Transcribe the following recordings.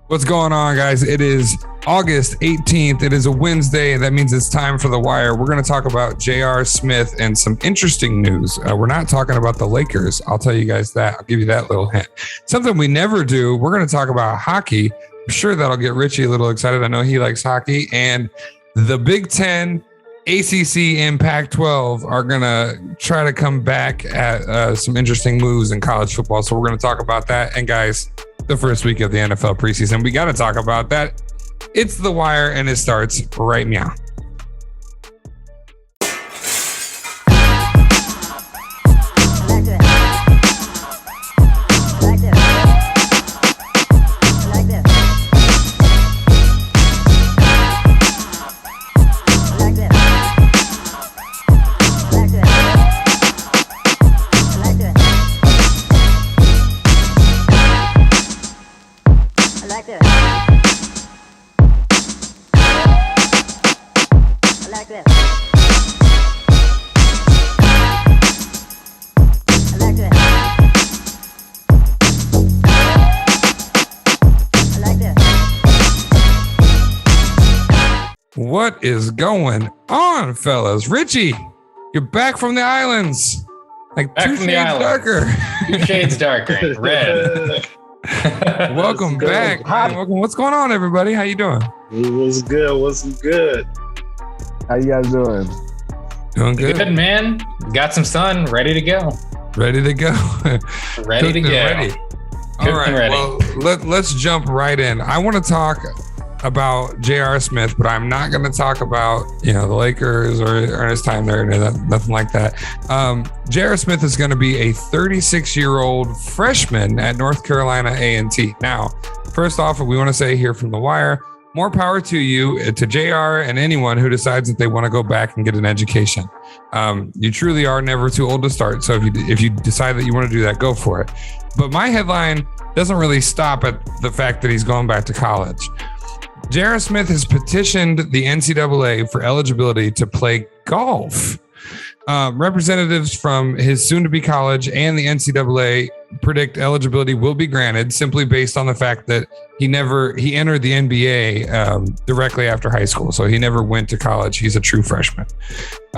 What's going on, guys? It is August 18th. It is a Wednesday. That means it's time for The Wire. We're going to talk about J.R. Smith and some interesting news. We're not talking about the Lakers. I'll tell you guys that. I'll give you that little hint. Something we never do. We're going to talk about hockey. I'm sure that'll get Richie a little excited. I know he likes hockey. And the Big Ten, ACC, and Pac-12 are going to try to come back at some interesting moves in college football. So we're going to talk about that. And guys, the first week of the NFL preseason, we got to talk about that. It's The Wire, and it starts right now. What is going on, fellas? Richie, you're back from the islands. Like back 2 shades darker. 2 shades darker. Red. Welcome back. Hi. Welcome. What's going on, everybody? How you doing? What's good? How you guys doing? Doing good. Good, man. Got some sun. Ready to go. Ready to go. Ready to go. Ready. All right. Well, let's jump right in. I want to talk about J.R. Smith, but I'm not going to talk about, the Lakers or his time there, nothing like that. J.R. Smith is going to be a 36-year-old freshman at North Carolina A&T. Now, first off, we want to say here from The Wire, more power to you, to J.R. and anyone who decides that they want to go back and get an education. You truly are never too old to start. So if you decide that you want to do that, go for it. But my headline doesn't really stop at the fact that he's going back to college. J.R. Smith has petitioned the NCAA for eligibility to play golf. Representatives from his soon-to-be college and the NCAA predict eligibility will be granted simply based on the fact that he entered the NBA directly after high school. So he never went to college. He's a true freshman.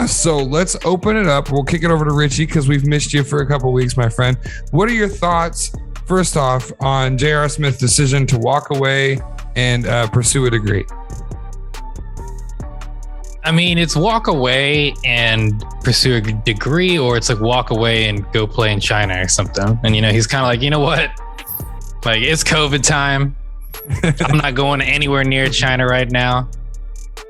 So let's open it up. We'll kick it over to Richie because we've missed you for a couple weeks, my friend. What are your thoughts, first off, on J.R. Smith's decision to walk away and pursue a degree? I mean, it's walk away and pursue a degree, or it's like walk away and go play in China or something. And, he's kind of like, you know what? Like, it's COVID time. I'm not going anywhere near China right now.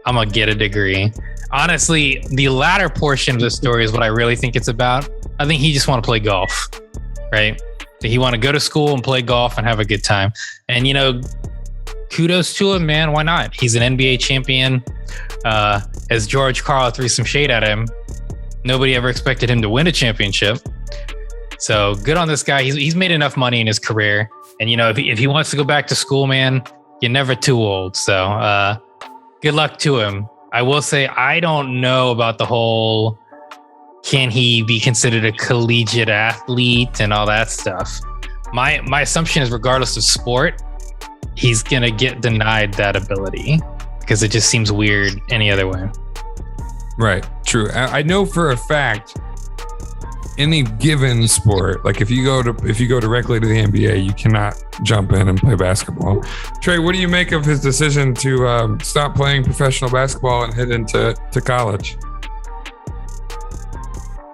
I'm going to get a degree. Honestly, the latter portion of the story is what I really think it's about. I think he just want to play golf, right? He want to go to school and play golf and have a good time. And, kudos to him, man. Why not? He's an NBA champion. As George Karl threw some shade at him, nobody ever expected him to win a championship. So good on this guy. He's made enough money in his career. And, if he wants to go back to school, man, you're never too old. So good luck to him. I will say, I don't know about the whole, can he be considered a collegiate athlete and all that stuff. My assumption is regardless of sport, he's going to get denied that ability because it just seems weird any other way. Right. True. I know for a fact, any given sport, like if you go directly to the NBA, you cannot jump in and play basketball. Trey, what do you make of his decision to stop playing professional basketball and head into college?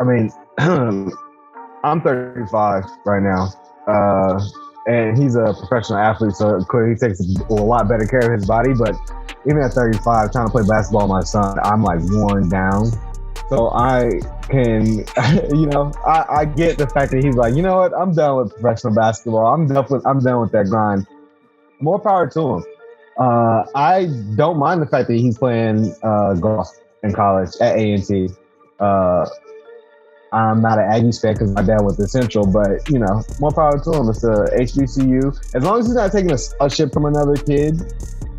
I mean, I'm 35 right now. And he's a professional athlete, so clearly he takes a lot better care of his body. But even at 35, trying to play basketball with my son, I'm like worn down. So I can, I get the fact that he's like, you know what, I'm done with professional basketball. I'm done with that grind. More power to him. I don't mind the fact that he's playing golf in college at A&T. I'm not an Aggies fan because my dad went to Central, but, more power to him. It's a HBCU. As long as he's not taking a scholarship from another kid,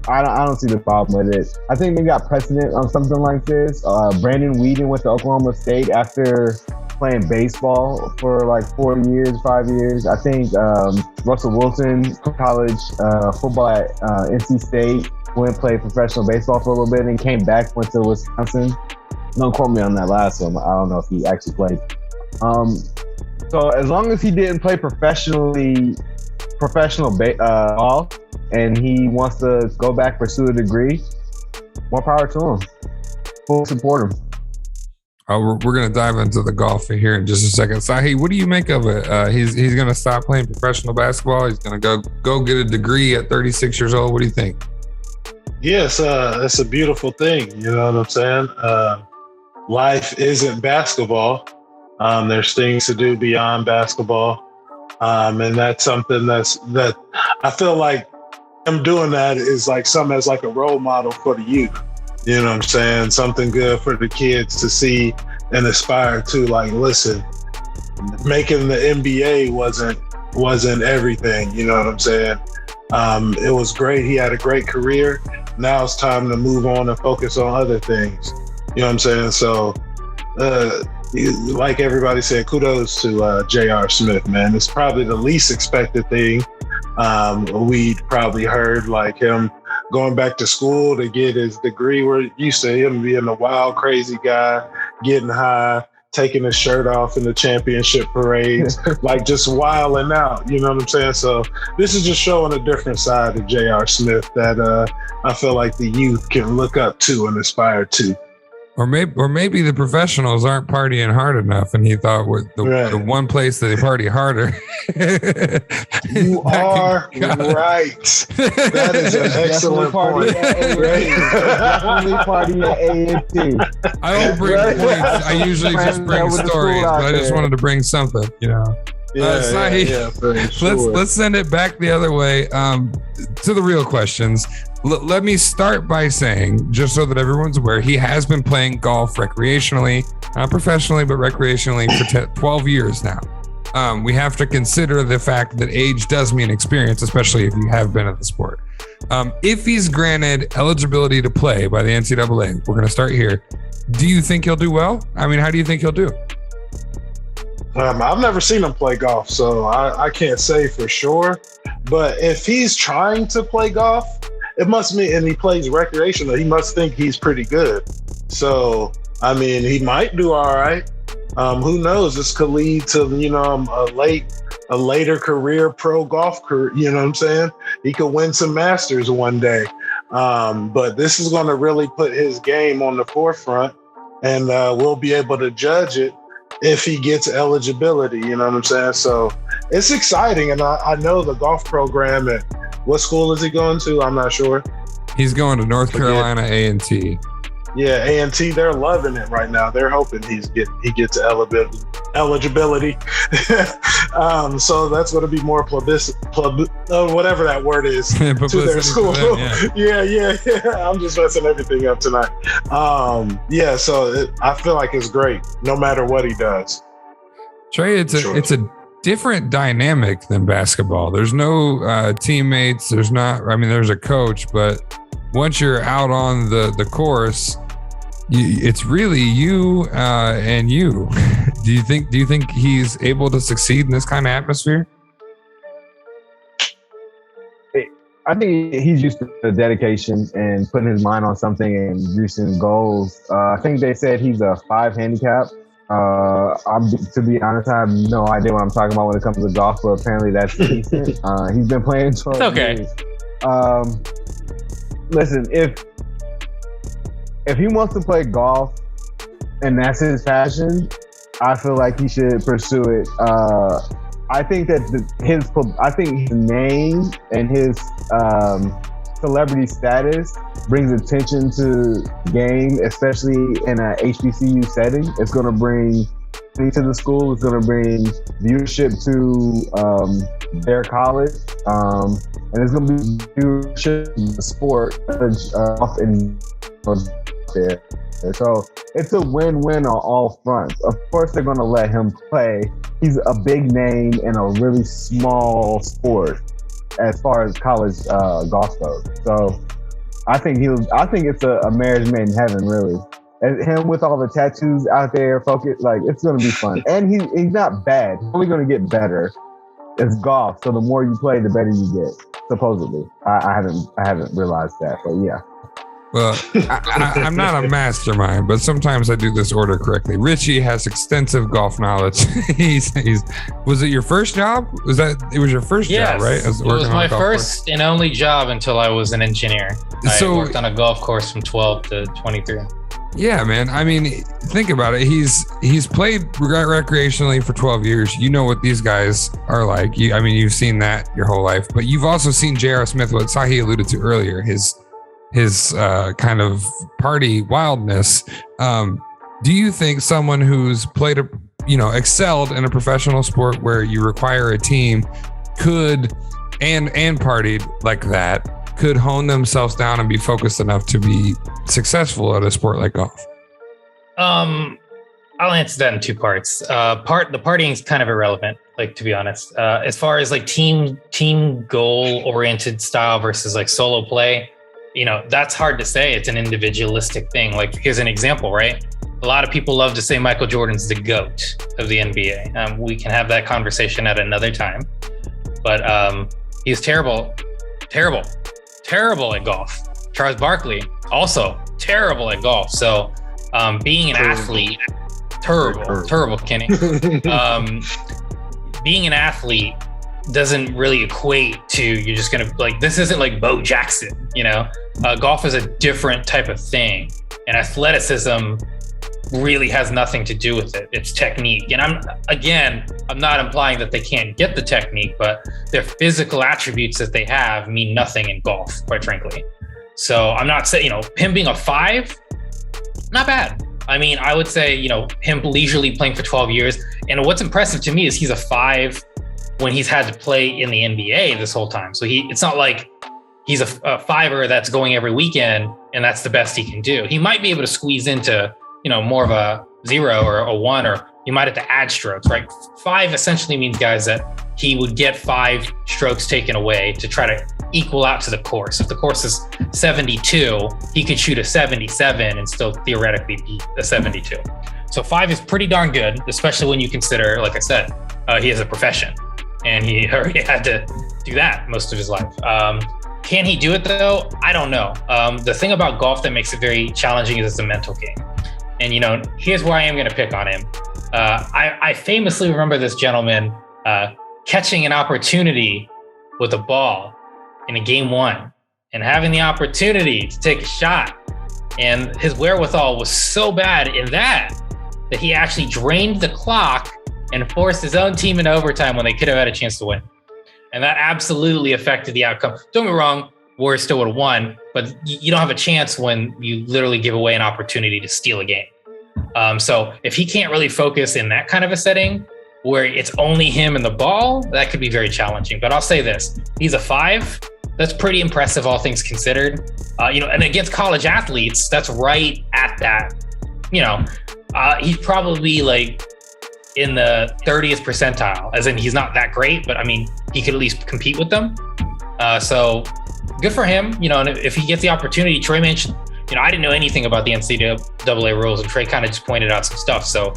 I don't see the problem with it. I think they got precedent on something like this. Brandon Whedon went to Oklahoma State after playing baseball for like 5 years. I think Russell Wilson, college football at NC State, went and played professional baseball for a little bit and came back, went to Wisconsin. Don't quote me on that last one. I don't know if he actually played. So as long as he didn't play professional ball and he wants to go back, pursue a degree, more power to him. Full support him. We're going to dive into the golf here in just a second. Sahi, what do you make of it? He's going to stop playing professional basketball. He's going to go get a degree at 36 years old. What do you think? Yes, it's a beautiful thing. You know what I'm saying? Life isn't basketball. There's things to do beyond basketball. And that's something that I feel like him doing that is like something as like a role model for the youth. You know what I'm saying? Something good for the kids to see and aspire to. Like, listen, making the NBA wasn't everything. You know what I'm saying? It was great. He had a great career. Now it's time to move on and focus on other things. You know what I'm saying? So, like everybody said, kudos to J.R. Smith, man. It's probably the least expected thing. We'd probably heard like him going back to school to get his degree. We're used to him being a wild, crazy guy, getting high, taking his shirt off in the championship parades, like just wilding out. You know what I'm saying? So this is just showing a different side of J.R. Smith that I feel like the youth can look up to and aspire to. Or maybe the professionals aren't partying hard enough, and he thought with the one place that they party harder. You are right. That is an excellent point. Definitely party at A&T. I don't bring points. I usually just bring stories, but I just wanted to bring something, you know. Let's send it back the other way to the real questions. Let me start by saying, just so that everyone's aware, he has been playing golf recreationally, not professionally, but recreationally for 12 years now. We have to consider the fact that age does mean experience, especially if you have been at the sport. If he's granted eligibility to play by the NCAA, we're going to start here. Do you think he'll do well? I mean, how do you think he'll do? I've never seen him play golf, so I can't say for sure. But if he's trying to play golf, it must mean, and he plays recreational, he must think he's pretty good. So, I mean, he might do all right. Who knows? This could lead to, you know, a later career pro golf career. You know what I'm saying? He could win some Masters one day. But this is going to really put his game on the forefront, and we'll be able to judge it if he gets eligibility. You know what I'm saying? So it's exciting. And I know the golf program at what school is he going to? I'm not sure. He's going to North Carolina A&T. Yeah, A&T, they're loving it right now. They're hoping he gets eligibility. So that's going to be more whatever that word is to their school. Them, yeah. I'm just messing everything up tonight. So I feel like it's great no matter what he does. Trey, it's a different dynamic than basketball. There's no teammates. There's a coach, but once you're out on the course, it's really you and you. Do you think he's able to succeed in this kind of atmosphere? I think he's used to the dedication and putting his mind on something and reaching goals. I think they said he's a 5 handicap. To be honest, I have no idea what I'm talking about when it comes to golf, but apparently that's decent. He's been playing 12 years. Listen, if he wants to play golf and that's his passion, I feel like he should pursue it. I think that his name and his celebrity status brings attention to the game, especially in a HBCU setting. It's going to bring money to the school. It's going to bring viewership to their college, and it's going to be viewership in the sport off in there. So it's a win-win on all fronts. Of course, they're going to let him play. He's a big name in a really small sport as far as college golf goes. So I think it's a marriage made in heaven, really. And him with all the tattoos out there, focus, like it's gonna be fun. And he's not bad. He's only gonna get better. It's golf, so the more you play, the better you get. Supposedly, I haven't realized that, but yeah. Well, I'm not a mastermind, but sometimes I do this order correctly. Richie has extensive golf knowledge. he's was it your first job? It was your first job, right? It was my first and only job until I was an engineer. I worked on a golf course from 12 to 23. Yeah, man. I mean, think about it. He's played recreationally for 12 years. You know what these guys are like. You've seen that your whole life, but you've also seen J.R. Smith, what Sahi alluded to earlier, his kind of party wildness. Do you think someone who's played excelled in a professional sport where you require a team could and partied like that could hone themselves down and be focused enough to be successful at a sport like golf? I'll answer that in two parts. The partying is kind of irrelevant, like, to be honest. As far as like team goal oriented style versus like solo play, that's hard to say. It's an individualistic thing. Like, here's an example, right? A lot of people love to say Michael Jordan's the GOAT of the NBA. We can have that conversation at another time. But he's terrible at golf. Charles Barkley, also terrible at golf. So being an athlete, terrible, Kenny. Being an athlete doesn't really equate to you're just gonna, like, this isn't like Bo Jackson, golf is a different type of thing, and athleticism really has nothing to do with it. It's technique. And I'm not implying that they can't get the technique, but their physical attributes that they have mean nothing in golf, quite frankly. So I'm not saying, him being a 5, not bad. I mean, I would say, him leisurely playing for 12 years. And what's impressive to me is he's a 5 when he's had to play in the NBA this whole time. So it's not like he's a 5er that's going every weekend and that's the best he can do. He might be able to squeeze into, more of a 0 or a 1, or you might have to add strokes, right? 5 essentially means, guys, that he would get 5 strokes taken away to try to equal out to the course. If the course is 72, he could shoot a 77 and still theoretically beat a 72. So 5 is pretty darn good, especially when you consider, like I said, he has a profession and he already had to do that most of his life. Can he do it though? I don't know. The thing about golf that makes it very challenging is it's a mental game. And, here's where I am going to pick on him. I famously remember this gentleman catching an opportunity with a ball in a game 1 and having the opportunity to take a shot. And his wherewithal was so bad in that he actually drained the clock and forced his own team into overtime when they could have had a chance to win. And that absolutely affected the outcome. Don't get me wrong, Warriors still would have won, but you don't have a chance when you literally give away an opportunity to steal a game. So if he can't really focus in that kind of a setting where it's only him and the ball, that could be very challenging. But I'll say this, he's a 5. That's pretty impressive, all things considered. And against college athletes, that's right at that. He's probably like in the 30th percentile, as in he's not that great, but I mean, he could at least compete with them. So good for him, and if he gets the opportunity. Trey mentioned, I didn't know anything about the NCAA rules, and Trey kind of just pointed out some stuff. So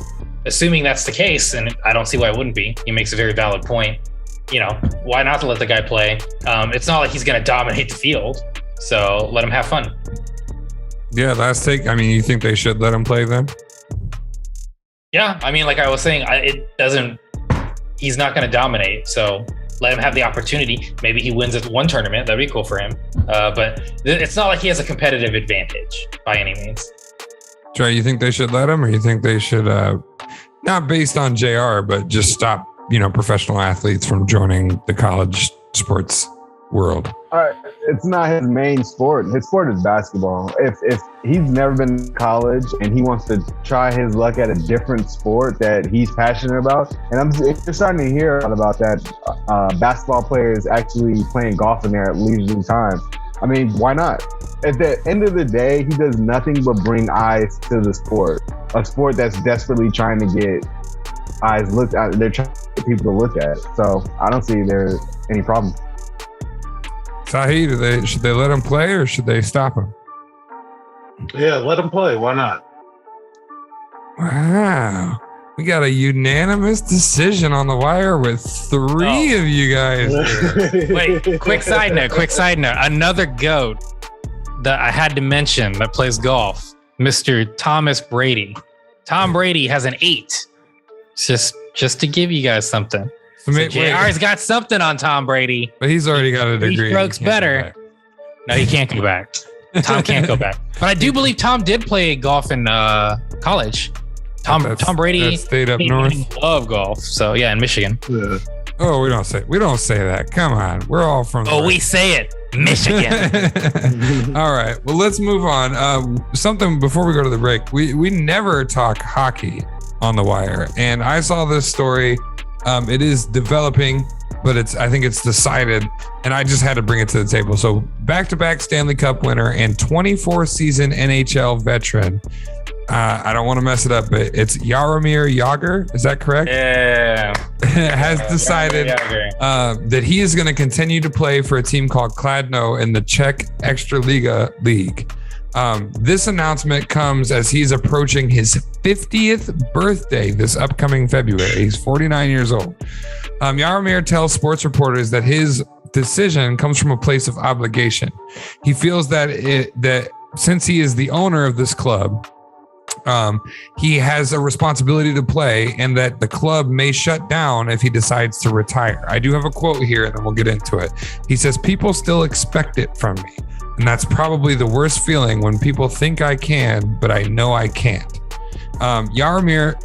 assuming that's the case, and I don't see why it wouldn't be, he makes a very valid point. Why not to let the guy play? It's not like he's going to dominate the field, so let him have fun. Yeah, last take. You think they should let him play then? Yeah, like I was saying, he's not going to dominate, so let him have the opportunity. Maybe he wins at one tournament. That'd be cool for him. But it's not like he has a competitive advantage by any means. Trey, you think they should let him, or you think they should, not based on JR, but just stop, professional athletes from joining the college sports world? It's not his main sport. His sport is basketball. If he's never been to college and he wants to try his luck at a different sport that he's passionate about, and you're starting to hear about that, basketball players actually playing golf in their leisure time. Why not? At the end of the day, he does nothing but bring eyes to the sport. A sport that's desperately trying to get eyes looked at. They're trying to get people to look at it. So I don't see there's any problem. Sahi, should they let him play or should they stop him? Yeah, let him play. Why not? Wow. We got a unanimous decision on the wire with three of you guys. Wait, quick side note. Another GOAT that I had to mention that plays golf, Mr. Thomas Brady. Tom Brady has an 8. Just to give you guys something. So JR's got something on Tom Brady. But he's already got a degree. 3 strokes better. No, he can't go back. Tom can't go back. But I do believe Tom did play golf in college. Tom Brady stayed up north. Love golf. So yeah, in Michigan. Yeah. Oh, we don't say that. Come on. We're all from we say it. Michigan. All right. Well, let's move on. Something before we go to the break. We never talk hockey on the wire. And I saw this story. It is developing, but I think it's decided, and I just had to bring it to the table. So back-to-back Stanley Cup winner and 24-season NHL veteran. I don't want to mess it up, but it's Jaromir Jagr. Is that correct? Yeah. Has decided that he is going to continue to play for a team called Kladno in the Czech Extraliga League. This announcement comes as he's approaching his 50th birthday this upcoming February. He's 49 years old. Jaromir tells sports reporters that his decision comes from a place of obligation. He feels that since he is the owner of this club, he has a responsibility to play, and that the club may shut down if he decides to retire. I do have a quote here, and then we'll get into it. He says, "People still expect it from me, and that's probably the worst feeling when people think I can, but I know I can't." Jaromir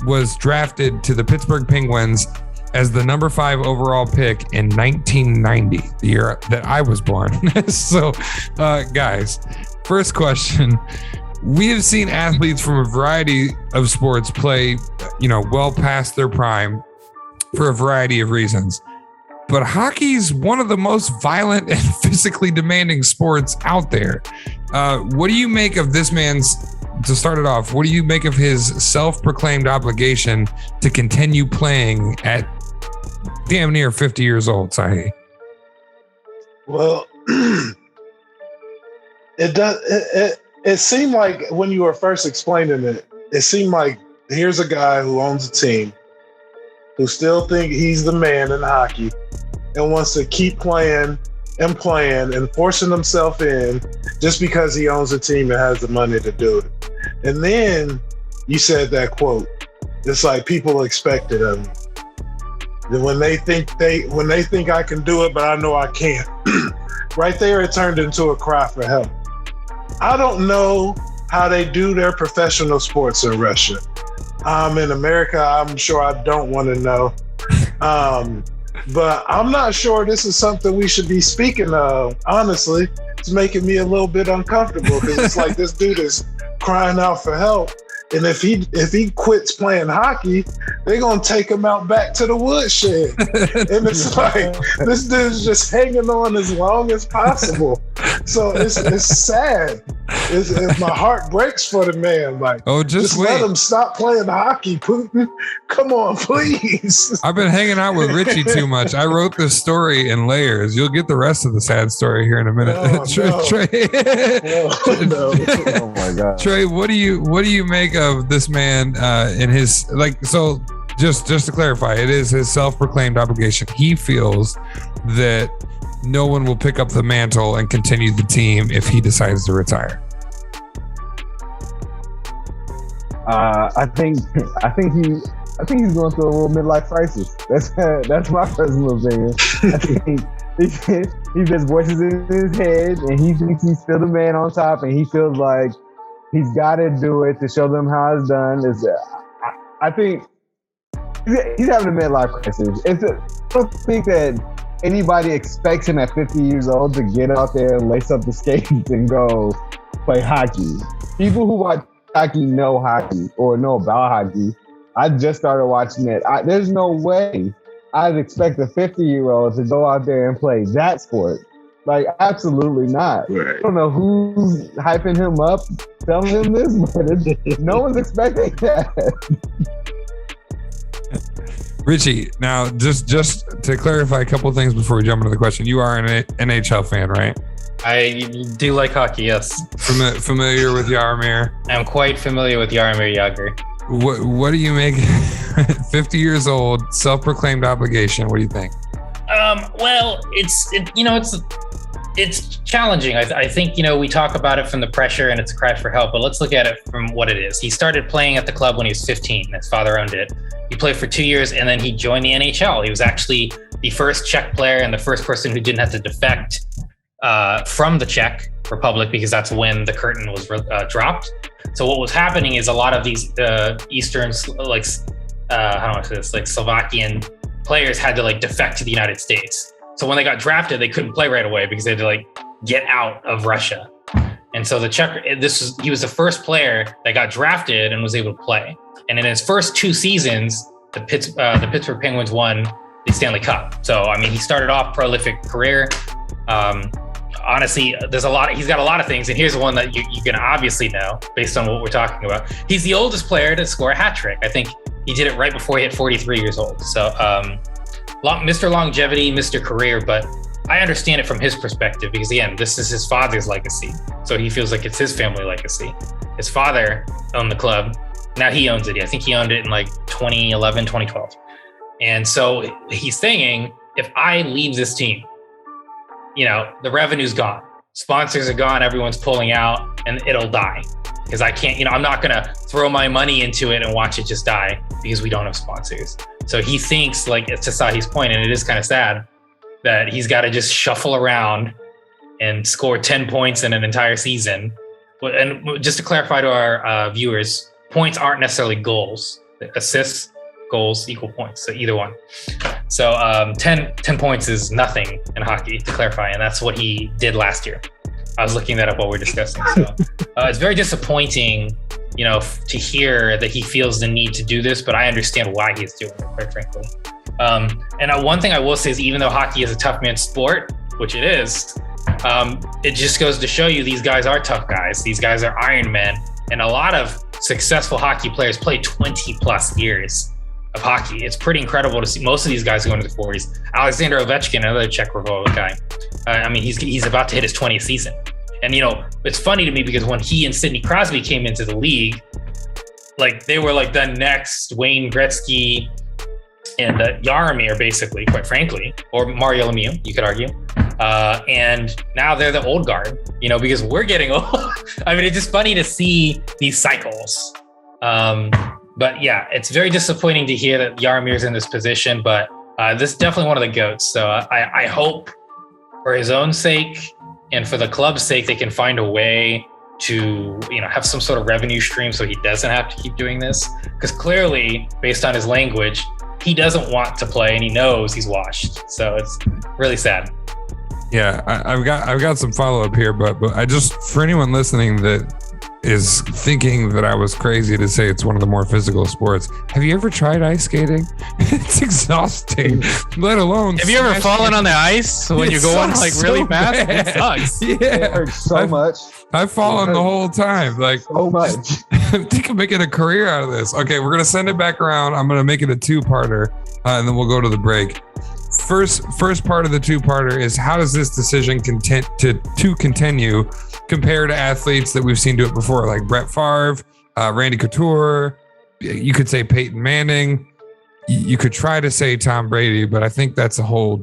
was drafted to the Pittsburgh Penguins as the number 5 overall pick in 1990, the year that I was born. So, guys, first question. We have seen athletes from a variety of sports play, well past their prime for a variety of reasons. But hockey's one of the most violent and physically demanding sports out there. What do you make of this to start it off, what do you make of his self-proclaimed obligation to continue playing at damn near 50 years old, Sahi? Well, it seemed like when you were first explaining it, it seemed like here's a guy who owns a team who still think he's the man in hockey and wants to keep playing and forcing himself in just because he owns a team and has the money to do it. And then you said that quote. It's like people expect it of me. When they think I can do it, but I know I can't. Right there, it turned into a cry for help. I don't know how they do their professional sports in Russia. In America, I'm sure I don't want to know. But I'm not sure this is something we should be speaking of. Honestly, it's making me a little bit uncomfortable because it's like this dude is crying out for help. And if he quits playing hockey, they're gonna take him out back to the woodshed. And it's like this dude's just hanging on as long as possible. So it's sad. My heart breaks for the man. Like, just let him stop playing hockey, Putin. Come on, please. I've been hanging out with Richie too much. I wrote this story in layers. You'll get the rest of the sad story here in a minute. Oh, Trey, no. Oh my God, Trey, what do you make of this man in his so? Just to clarify, it is his self-proclaimed obligation. He feels that no one will pick up the mantle and continue the team if he decides to retire. I think he's going through a little midlife crisis. That's my personal opinion. I think he just voices in his head, and he thinks he's still the man on top, and he feels like he's got to do it to show them how it's done. I think he's having a midlife crisis. I don't think that anybody expects him at 50 years old to get out there and lace up the skates and go play hockey. People who watch hockey know hockey or know about hockey. I just started watching it. There's no way I'd expect a 50-year-old to go out there and play that sport. Like, absolutely not. Right. I don't know who's hyping him up, telling him this, but no one's expecting that. Richie, now just to clarify a couple of things before we jump into the question, you are an NHL fan, right? I do like hockey, yes. Familiar with Jaromir? I'm quite familiar with Jaromir Jagr. What do you make? 50 years old, self-proclaimed obligation. What do you think? Well, it's challenging. I think, we talk about it from the pressure and it's a cry for help, but let's look at it from what it is. He started playing at the club when he was 15. His father owned it. He played for 2 years and then he joined the NHL. He was actually the first Czech player and the first person who didn't have to defect from the Czech Republic, because that's when the curtain was dropped. So what was happening is a lot of these Eastern, Slovakian players had to defect to the United States. So when they got drafted, they couldn't play right away because they had to get out of Russia. And so he was the first player that got drafted and was able to play. And in his first 2 seasons, the Pittsburgh Penguins won the Stanley Cup. So, he started off prolific career. Honestly, he's got a lot of things. And here's one that you can obviously know based on what we're talking about. He's the oldest player to score a hat trick. I think he did it right before he hit 43 years old. So, Mr. Longevity, Mr. Career, but I understand it from his perspective because, again, this is his father's legacy. So he feels like it's his family legacy. His father owned the club. Now he owns it. I think he owned it in 2011, 2012. And so he's saying, if I leave this team, the revenue's gone. Sponsors are gone. Everyone's pulling out and it'll die. Because I can't, I'm not going to throw my money into it and watch it just die because we don't have sponsors. So he thinks, to Sahi's point, and it is kind of sad, that he's got to just shuffle around and score 10 points in an entire season. And just to clarify to our viewers, points aren't necessarily goals. Assists, goals equal points, so either one. So 10 points is nothing in hockey, to clarify, and that's what he did last year. I was looking that up while we're discussing. So it's very disappointing, to hear that he feels the need to do this, but I understand why he's doing it, quite frankly. And one thing I will say is, even though hockey is a tough man's sport, which it is, it just goes to show you these guys are tough guys. These guys are Iron Men, and a lot of successful hockey players play 20 plus years of hockey. It's pretty incredible to see most of these guys go into the 40s. Alexander Ovechkin, another Czech Republic guy. He's about to hit his 20th season. And, it's funny to me because when he and Sidney Crosby came into the league, they were the next Wayne Gretzky and Jaromir, basically, quite frankly, or Mario Lemieux, you could argue. And now they're the old guard, because we're getting old. It's just funny to see these cycles. But yeah, it's very disappointing to hear that Jaromir's in this position, but this is definitely one of the GOATs. So I hope for his own sake and for the club's sake, they can find a way to, have some sort of revenue stream so he doesn't have to keep doing this. Because clearly, based on his language, he doesn't want to play and he knows he's washed. So it's really sad. Yeah, I've got some follow up here, but I just, for anyone listening that is thinking that I was crazy to say it's one of the more physical sports, have you ever tried ice skating? It's exhausting, let alone. Have you ever fallen on the ice when you're going really fast? Bad. It sucks. Yeah, it hurts so much. I've fallen the whole time. So much. I think I'm making a career out of this. Okay, we're gonna send it back around. I'm gonna make it a 2-parter, and then we'll go to the break. First part of the 2-parter is, how does this decision continue compare to athletes that we've seen do it before, like Brett Favre, Randy Couture? You could say Peyton Manning. You could try to say Tom Brady, but I think that's a whole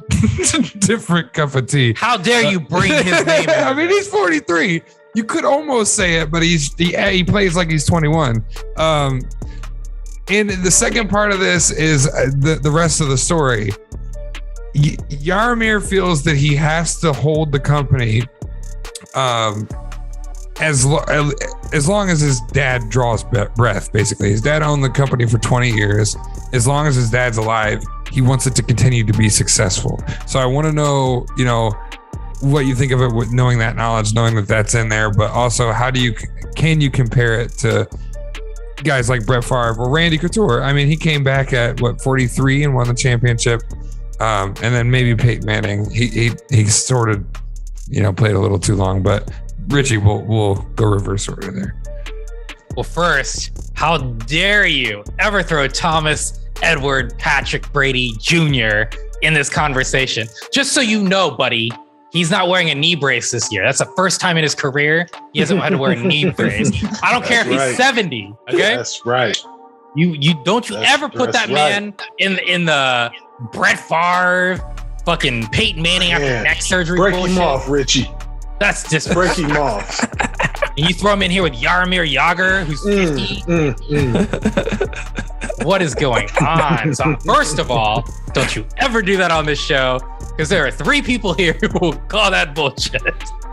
different cup of tea. How dare you bring his name out? He's 43. You could almost say it, but he plays like he's 21. And the second part of this is the rest of the story. Jaromir feels that he has to hold the company as long as his dad draws breath. Basically, his dad owned the company for 20 years. As long as his dad's alive, he wants it to continue to be successful. So I want to know, what you think of it with knowing that knowledge, knowing that that's in there, but also can you compare it to guys like Brett Favre or Randy Couture? He came back at 43 and won the championship. And then maybe Peyton Manning, he sort of, played a little too long, but Richie, we'll go reverse order there. Well, first, how dare you ever throw Thomas Edward Patrick Brady Jr. in this conversation? Just so you know, buddy, He's not wearing a knee brace this year. That's the first time in his career he hasn't had to wear a knee brace. I don't care if he's 70. Okay, that's right. You don't ever put that man in the Brett Favre, fucking Peyton Manning after neck surgery. Break bullshit. him off, Richie. That's just break him off. And you throw him in here with Jaromir Jagr, who's 50. What is going on? So first of all, don't you ever do that on this show, because there are 3 people here who will call that bullshit.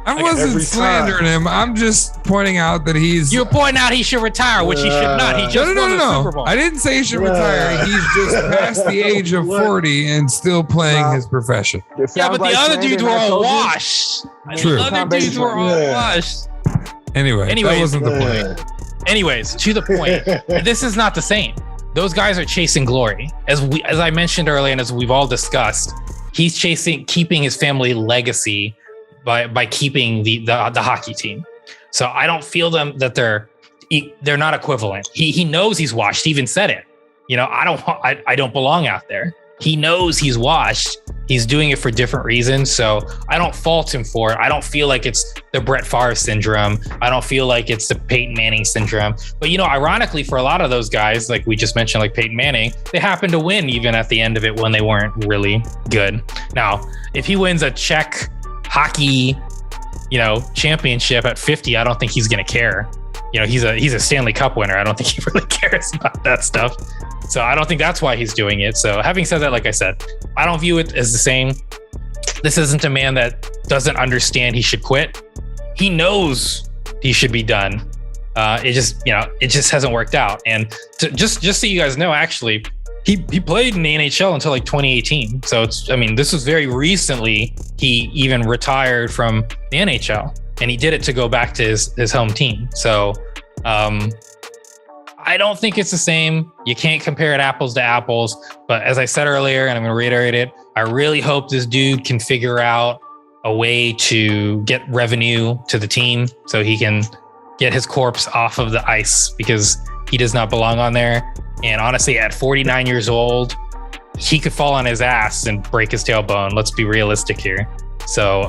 I wasn't slandering him. I'm just pointing out that You're pointing out he should retire, which he should not. He just won the Super Bowl. I didn't say he should retire. He's just past the age of 40 and still playing his profession. Yeah, but the other dudes were all washed. True. The other dudes were all washed. Anyway, that wasn't the point. Anyways, to the point. This is not the same. Those guys are chasing glory. As I mentioned earlier, and as we've all discussed, he's keeping his family legacy by keeping the hockey team. So I don't feel that they're not equivalent. He knows he's washed. He even said it. I don't belong out there. He knows he's washed. He's doing it for different reasons. So I don't fault him for it. I don't feel like it's the Brett Favre syndrome. I don't feel like it's the Peyton Manning syndrome. But, ironically, for a lot of those guys, like we just mentioned, like Peyton Manning, they happen to win even at the end of it when they weren't really good. Now, if he wins a Czech hockey, championship at 50, I don't think he's going to care. He's a Stanley Cup winner. I don't think he really cares about that stuff. So I don't think that's why he's doing it. So having said that, like I said, I don't view it as the same. This isn't a man that doesn't understand he should quit. He knows he should be done. It just hasn't worked out. And just so you guys know, actually, he played in the NHL until like 2018. So this was very recently he even retired from the NHL, and he did it to go back to his home team. So I don't think it's the same. You can't compare it apples to apples. But as I said earlier, and I'm going to reiterate it, I really hope this dude can figure out a way to get revenue to the team so he can get his corpse off of the ice, because he does not belong on there. And honestly, at 49 years old, he could fall on his ass and break his tailbone. Let's be realistic here. So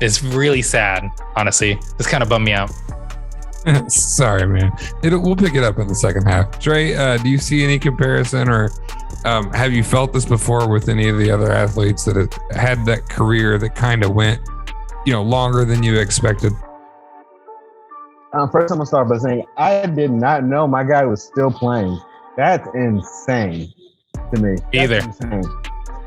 it's really sad, honestly. This kind of bummed me out. Sorry, man. We'll pick it up in the second half. Trey, do you see any comparison, or have you felt this before with any of the other athletes that have had that career that kind of went, longer than you expected? First, I'm gonna start by saying I did not know my guy was still playing. That's insane to me. That's insane.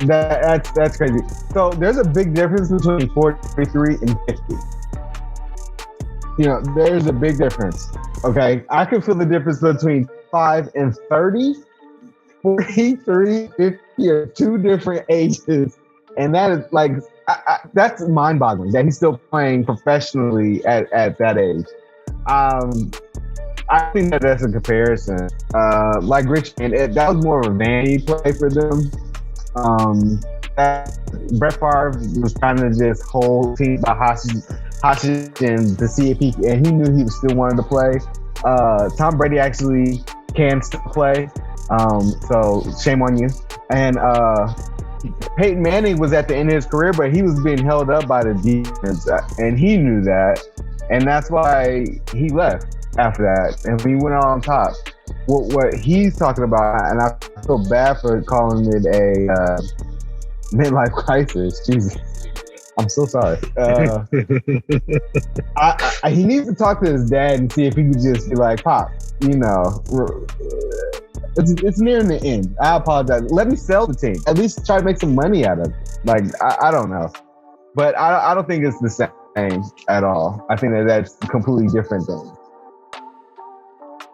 That's crazy. So there's a big difference between 43 and 50. There's a big difference. Okay, I can feel the difference between 5 and 30. 43, 50 are 2 different ages, and that is like that's mind-boggling that he's still playing professionally at that age. I think that's a comparison. Like Rich, and that was more of a vanity play for them. Brett Favre was trying to just hold teams by hostage and to see if he knew he was still wanting to play. Tom Brady actually can still play. So shame on you. And Peyton Manning was at the end of his career, but he was being held up by the defense, and he knew that. And that's why he left after that. And we went on top. What he's talking about, and I feel bad for calling it a midlife crisis. Jesus. I'm so sorry. He needs to talk to his dad and see if he could just be like, Pop, it's nearing the end. I apologize. Let me sell the team. At least try to make some money out of it. Like, I don't know. But I don't think it's the same at all. I think that's a completely different thing.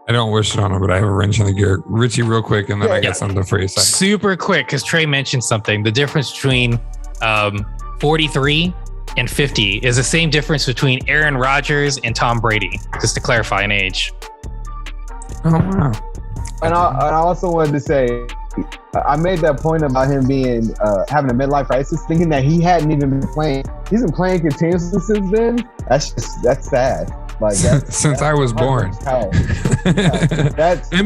I don't wish it on him, but I have a wrench in the gear. Richie, real quick, and then I got something for you. Super quick, because Trey mentioned something. The difference between 43 and 50 is the same difference between Aaron Rodgers and Tom Brady, just to clarify an age. Oh, wow. And I also wanted to say, I made that point about him being having a midlife crisis, thinking that he hadn't even been playing. He's been playing continuously since then. That's sad. Like since I was born. And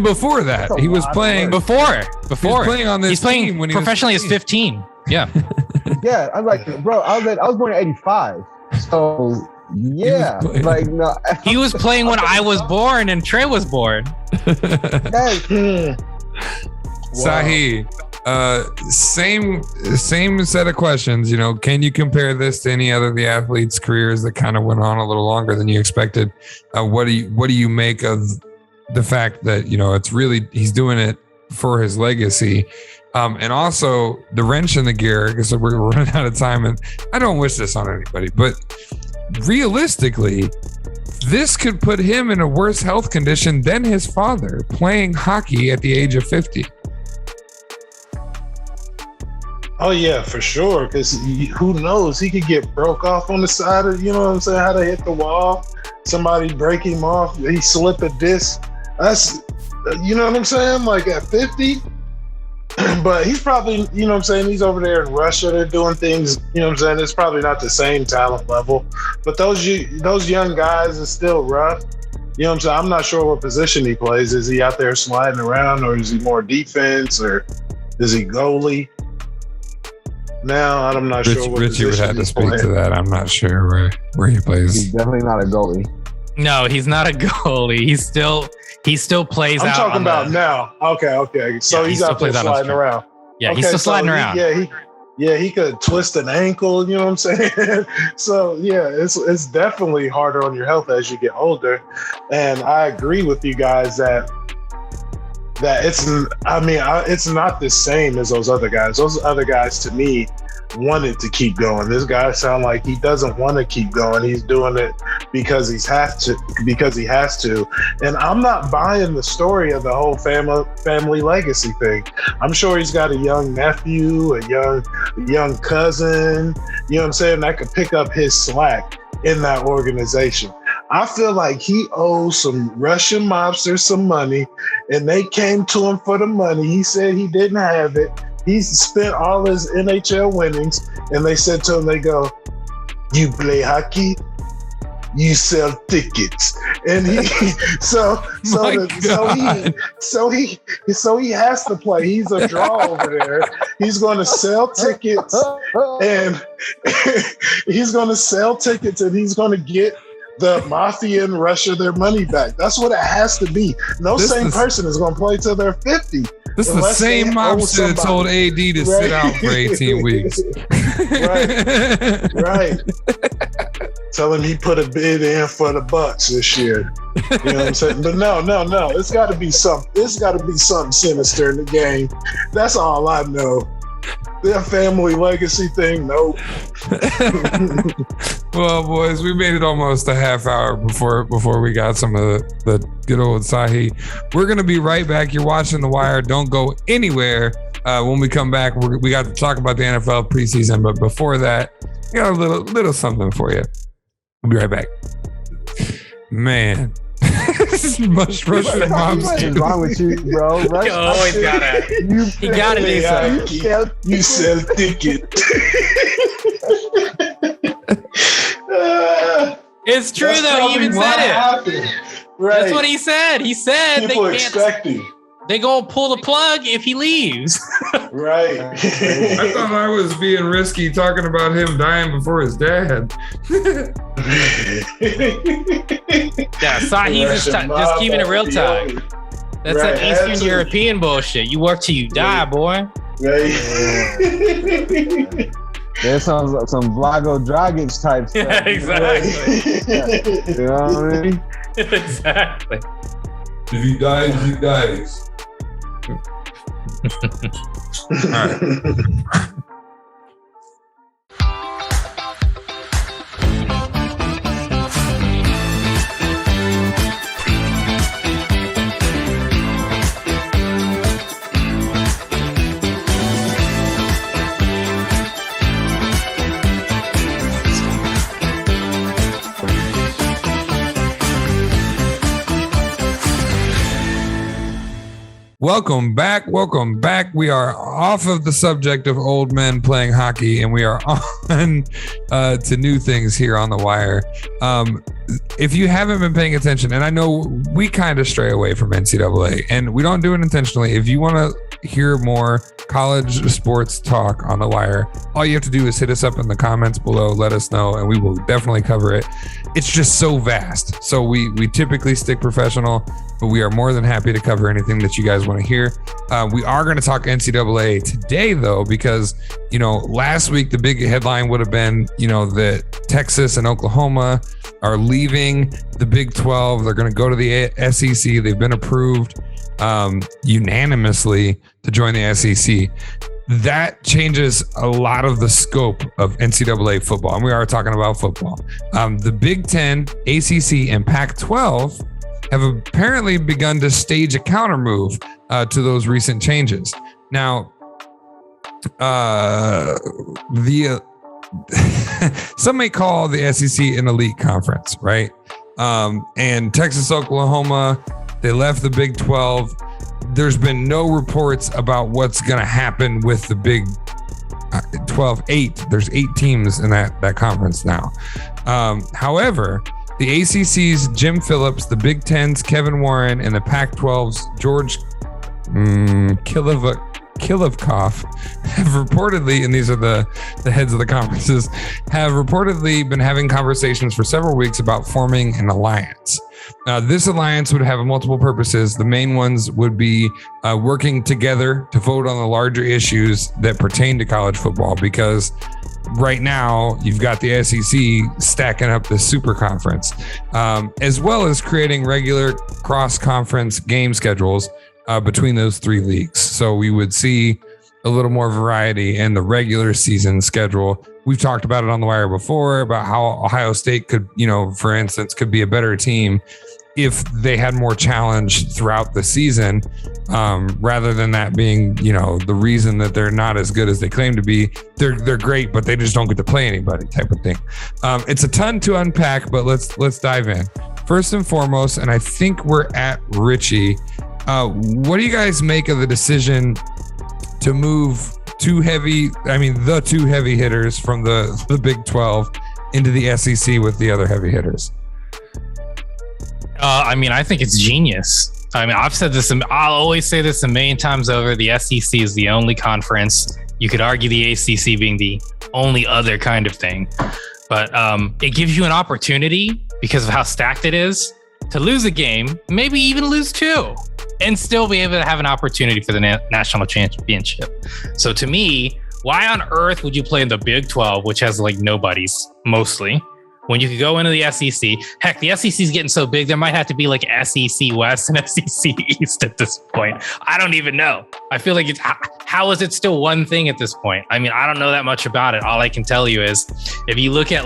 before that, he was playing. Before. He was playing on this He's playing team when professionally as 15. Yeah. Yeah, I'm like, bro, I was born in '85, so yeah, like no. He was playing when I was born and Trey was born. Sahi, same set of questions. Can you compare this to any other of the athletes' careers that kind of went on a little longer than you expected? What do you make of the fact that it's really he's doing it for his legacy? And also the wrench in the gear, because we're running out of time, and I don't wish this on anybody, but realistically, this could put him in a worse health condition than his father playing hockey at the age of 50. Oh yeah, for sure. Because who knows? He could get broke off on the side of, how to hit the wall. Somebody break him off. He slip a disc. That's, like at 50. But he's probably, he's over there in Russia. They're doing things, it's probably not the same talent level. But those young guys is still rough. I'm not sure what position he plays. Is he out there sliding around, or is he more defense, or is he goalie? Now I'm not sure what Richie would have to speak to that. I'm not sure where he plays. He's definitely not a goalie. No, he's not a goalie. He still plays out. I'm talking about now. Okay. So he's out there sliding around. Yeah, he's still sliding around. He could twist an ankle, you know what I'm saying? So yeah, it's definitely harder on your health as you get older. And I agree with you guys that it's not the same as those other guys. Those other guys, to me, wanted to keep going. This guy sounds like he doesn't want to keep going. He's doing it because he has to. And I'm not buying the story of the whole family legacy thing. I'm sure he's got a young nephew, a young cousin, that could pick up his slack in that organization. I feel like he owes some Russian mobsters some money, and they came to him for the money. He said he didn't have it. He spent all his NHL winnings, and they said to him, they go, "You play hockey, you sell tickets." And he he has to play. He's a draw over there. He's going to sell tickets, and he's going to get the mafia in Russia their money back. That's what it has to be. No person is going to play till they're 50. This is the same mobster that told AD to sit out for 18 weeks. Right. Tell him he put a bid in for the Bucks this year. You know what I'm saying? But no. It's got to be something. It's got to be something sinister in the game. That's all I know. Their family legacy thing, nope. Well, boys, we made it almost a half hour before we got some of the good old Sahi. We're going to be right back. You're watching The Wire. Don't go anywhere. When we come back, we got to talk about the NFL preseason. But before that, we got a little something for you. We'll be right back. Man. Much Russian moms. What's wrong with you, bro? You always gotta do something. You sell ticket. It's true though. He even said it. Happened. Right. That's what he said. He said people expecting. They gonna pull the plug if he leaves. Right. I thought I was being risky talking about him dying before his dad. Yeah, Sahi's just keeping it real time. That's that Eastern European bullshit. You work till you die, boy. Right. There's some Vlago Dragic type stuff. Yeah, exactly. You know what I mean? Exactly. If he dies, he dies. All right. Welcome back. We are off of the subject of old men playing hockey, and we are on to new things here on The Wire. If you haven't been paying attention, and I know we kind of stray away from NCAA, and we don't do it intentionally. If you want to hear more college sports talk on The Wire, all you have to do is hit us up in the comments below, let us know, and we will definitely cover it. It's just so vast. So we typically stick professional, but we are more than happy to cover anything that you guys want to hear. We are going to talk NCAA today, though, because, last week, the big headline would have been, that Texas and Oklahoma are leaving the Big 12. They're going to go to the SEC. They've been approved unanimously to join the SEC. That changes a lot of the scope of NCAA football. And we are talking about football. The Big 10, ACC, and Pac-12 have apparently begun to stage a counter move to those recent changes. Now, some may call the SEC an elite conference, right? And Texas, Oklahoma, they left the Big 12. There's been no reports about what's going to happen with the Big 12. There's 8 teams in that conference now. However, the ACC's Jim Phillips, the Big Ten's Kevin Warren, and the Pac-12's George Kilivkoff have reportedly, and these are the heads of the conferences, have reportedly been having conversations for several weeks about forming an alliance. This alliance would have multiple purposes. The main ones would be working together to vote on the larger issues that pertain to college football, because right now you've got the SEC stacking up the super conference, as well as creating regular cross-conference game schedules between those 3 leagues. So we would see a little more variety in the regular season schedule. We've talked about it on The Wire before about how Ohio State could, for instance, could be a better team if they had more challenge throughout the season, rather than that being, the reason that they're not as good as they claim to be. They're great, but they just don't get to play anybody type of thing. It's a ton to unpack, but let's dive in. First and foremost, and I think we're at Richie. What do you guys make of the decision to move the 2 heavy hitters from the Big 12 into the SEC with the other heavy hitters? I think it's genius. I've said this, I'll always say this a million times over. The SEC is the only conference. You could argue the ACC being the only other kind of thing, but it gives you an opportunity, because of how stacked it is, to lose a game, maybe even lose 2, and still be able to have an opportunity for the national championship. So to me, why on earth would you play in the Big 12, which has nobodies mostly, when you could go into the SEC? Heck, the SEC is getting so big, there might have to be SEC West and SEC East at this point. I don't even know. I feel like how is it still one thing at this point? I don't know that much about it. All I can tell you is, if you look at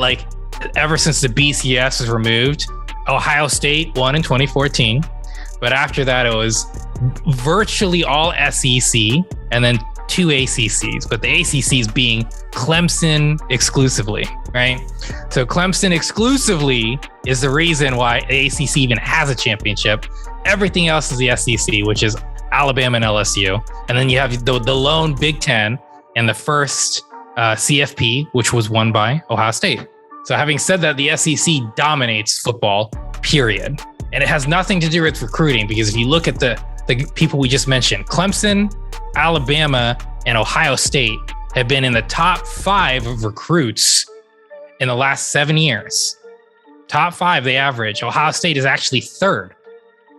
ever since the BCS was removed, Ohio State won in 2014. But after that, it was virtually all SEC and then 2 ACCs, but the ACCs being Clemson exclusively, right? So Clemson exclusively is the reason why the ACC even has a championship. Everything else is the SEC, which is Alabama and LSU. And then you have the lone Big 10 and the first CFP, which was won by Ohio State. So having said that, the SEC dominates football, period. And it has nothing to do with recruiting, because if you look at the people we just mentioned, Clemson, Alabama, and Ohio State have been in the top 5 of recruits in the last 7 years. Top 5, they average. Ohio State is actually 3rd,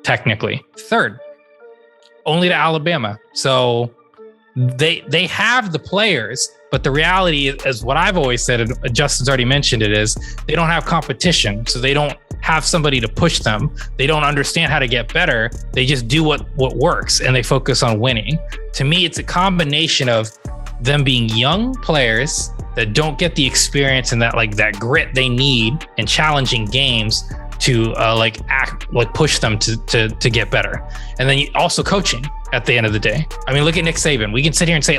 technically. 3rd. Only to Alabama. So they have the players, but the reality is what I've always said, and Justin's already mentioned it, is they don't have competition. So they don't have somebody to push them. They don't understand how to get better. They just do what works, and they focus on winning. To me, it's a combination of them being young players that don't get the experience and that grit they need in challenging games to push them to get better. And then also coaching at the end of the day. Look at Nick Saban. We can sit here and say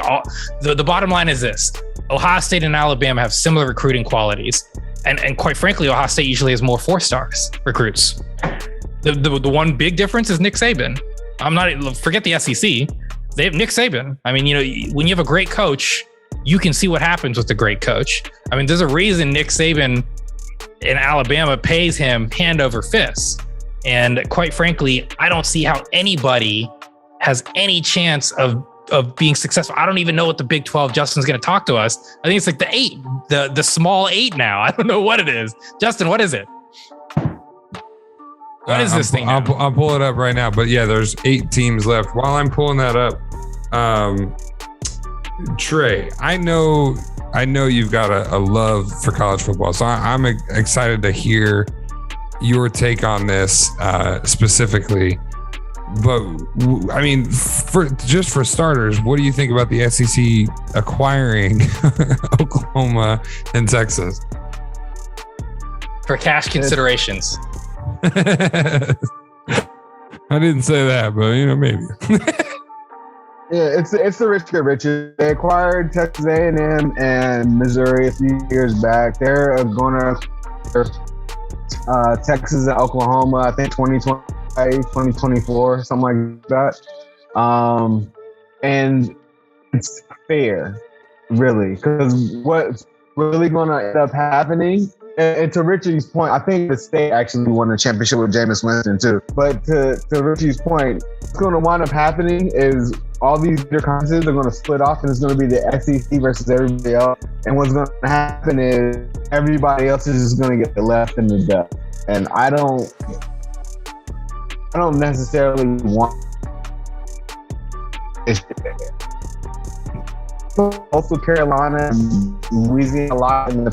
the bottom line is this: Ohio State and Alabama have similar recruiting qualities. And quite frankly, Ohio State usually has more 4-stars recruits. The one big difference is Nick Saban. Forget the SEC. They have Nick Saban. When you have a great coach, you can see what happens with the great coach. There's a reason Nick Saban in Alabama pays him hand over fist. And quite frankly, I don't see how anybody has any chance of of being successful. I don't even know what the Big 12 Justin's going to talk to us. I think it's like the 8, the small 8 now. I don't know what it is. Justin, what is it? What is this thing? I'll pull it up right now. But yeah, there's 8 teams left. While I'm pulling that up, Trey, I know you've got a love for college football, so I'm excited to hear your take on this specifically. But I mean, for starters, what do you think about the SEC acquiring Oklahoma and Texas for cash considerations? I didn't say that, but maybe. Yeah, it's the rich get richer. They acquired Texas A&M and Missouri a few years back. They're going to Texas and Oklahoma, I think 2024, something like that. And it's fair, really, because what's really going to end up happening, and to Richie's point, I think the state actually won a championship with Jameis Winston too. But to Richie's point, what's going to wind up happening is all these other conferences are going to split off, and it's going to be the SEC versus everybody else. And what's going to happen is everybody else is just going to get left in the dust. And I don't necessarily want. Also, Carolina and Louisiana a lot in the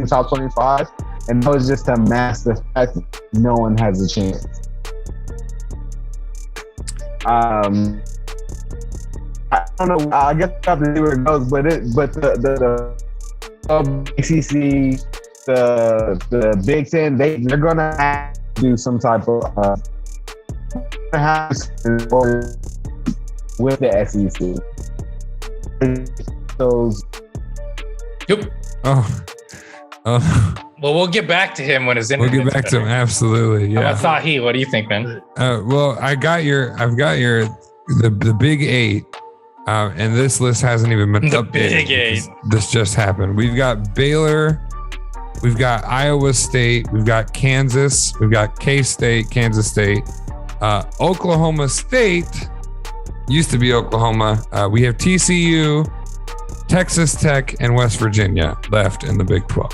top 25, and that was just to mask the fact that no one has a chance. I don't know. I guess I have to see where it goes, but the ACC, the Big Ten, they're gonna have to do some type of with the SEC. Those. Yep. Well, we'll get back to him when his internet. We'll get back to him. Absolutely. Yeah. How about Sahi? What do you think, man? Well, I've got the Big 8, and this list hasn't even been updated. Big 8. This just happened. We've got Baylor, we've got Iowa State, we've got Kansas, we've got K-State, Kansas State, Oklahoma State, used to be Oklahoma. We have TCU, Texas Tech, and West Virginia left in the Big 12,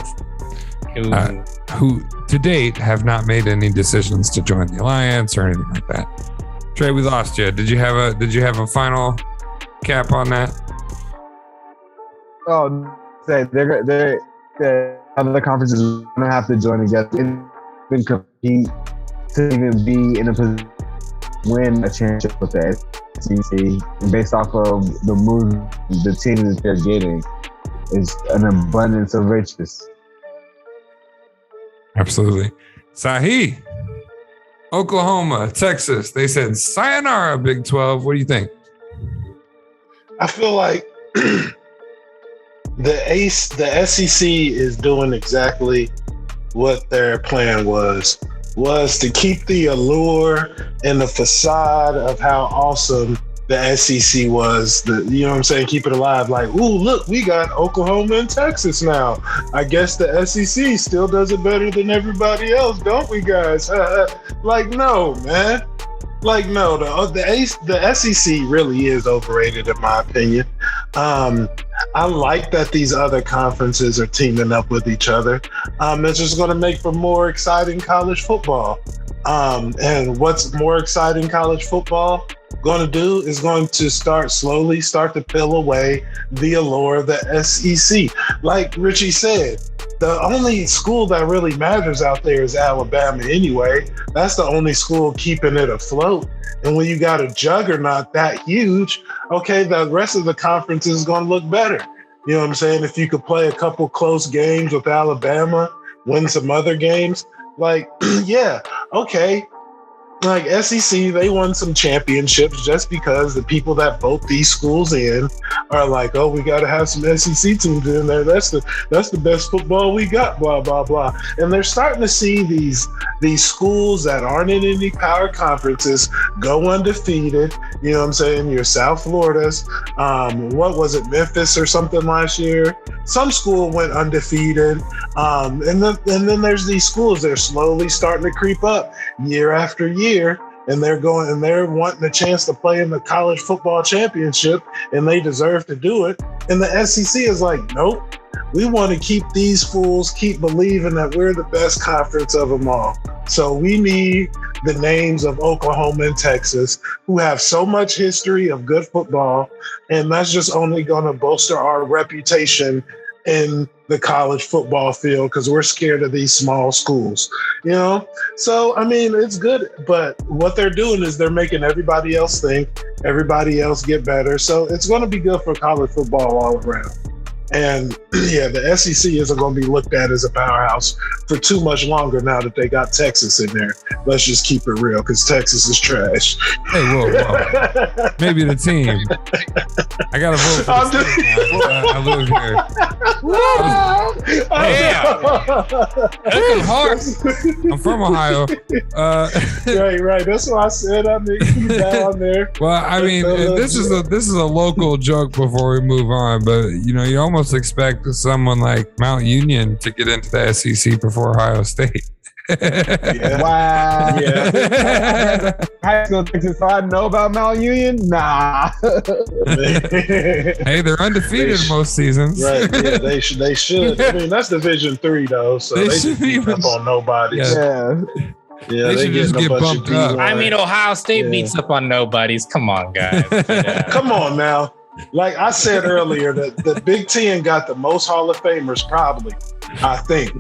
who to date have not made any decisions to join the alliance or anything like that. Trey, we lost you. Did you have a final cap on that? Oh, they're other conferences are gonna have to join together and compete to even be in a position to win a championship with the SEC. Based off of the move, the team that they're getting is an abundance of riches. Absolutely. Sahi, Oklahoma, Texas, they said sayonara Big 12. What do you think? I feel like the SEC is doing exactly what their plan was to keep the allure and the facade of how awesome the SEC was. You know what I'm saying? Keep it alive. Like, ooh, look, we got Oklahoma and Texas now. I guess the SEC still does it better than everybody else, don't we, guys? Like, no, man. Like, no, the SEC really is overrated, in my opinion. I like that these other conferences are teaming up with each other. It's just going to make for more exciting college football. And what's more exciting college football going to do is going to start to peel away the allure of the SEC. Like Richie said, the only school that really matters out there is Alabama anyway. That's the only school keeping it afloat. And when you got a juggernaut that huge, okay, the rest of the conference is going to look better. You know what I'm saying? If you could play a couple close games with Alabama, win some other games, like, yeah, okay. Like SEC, they won some championships just because the people that vote these schools in are like, oh, we got to have some SEC teams in there. That's the best football we got, blah, blah, blah. And they're starting to see these schools that aren't in any power conferences go undefeated. You know what I'm saying? Your South Florida's, what was it, Memphis or something last year? Some school went undefeated. And then there's these schools that are slowly starting to creep up year after year. and they're wanting a chance to play in the college football championship, and they deserve to do it. And the SEC is like, nope, we want to keep these fools keep believing that we're the best conference of them all. So we need the names of Oklahoma and Texas, who have so much history of good football, and that's just only going to bolster our reputation in the college football field because we're scared of these small schools, you know? So, I mean, it's good, but what they're doing is they're making everybody else think, everybody else get better. So it's going to be good for college football all around. And yeah, the SEC isn't going to be looked at as a powerhouse for too much longer now that they got Texas in there. Let's just keep it real because Texas is trash. Hey, whoa. Maybe the team. I got to vote for the team. I live here. I'm from Ohio. Right. That's what I said. I mean, down there. Well, I mean, this is a local joke before we move on, but you almost expect someone like Mount Union to get into the SEC before Ohio State. Yeah. Wow. Yeah. High school Texas, so I know about Mount Union. Nah. Hey, they're undefeated most seasons. Right. Yeah, they should. I mean, that's Division III though, so they should be up on nobody. Yeah. Yeah, they should just get bumped up. I mean, Ohio State beats up on nobodies. Come on, guys. Come on now. Like I said earlier, the Big Ten got the most Hall of Famers, probably, I think.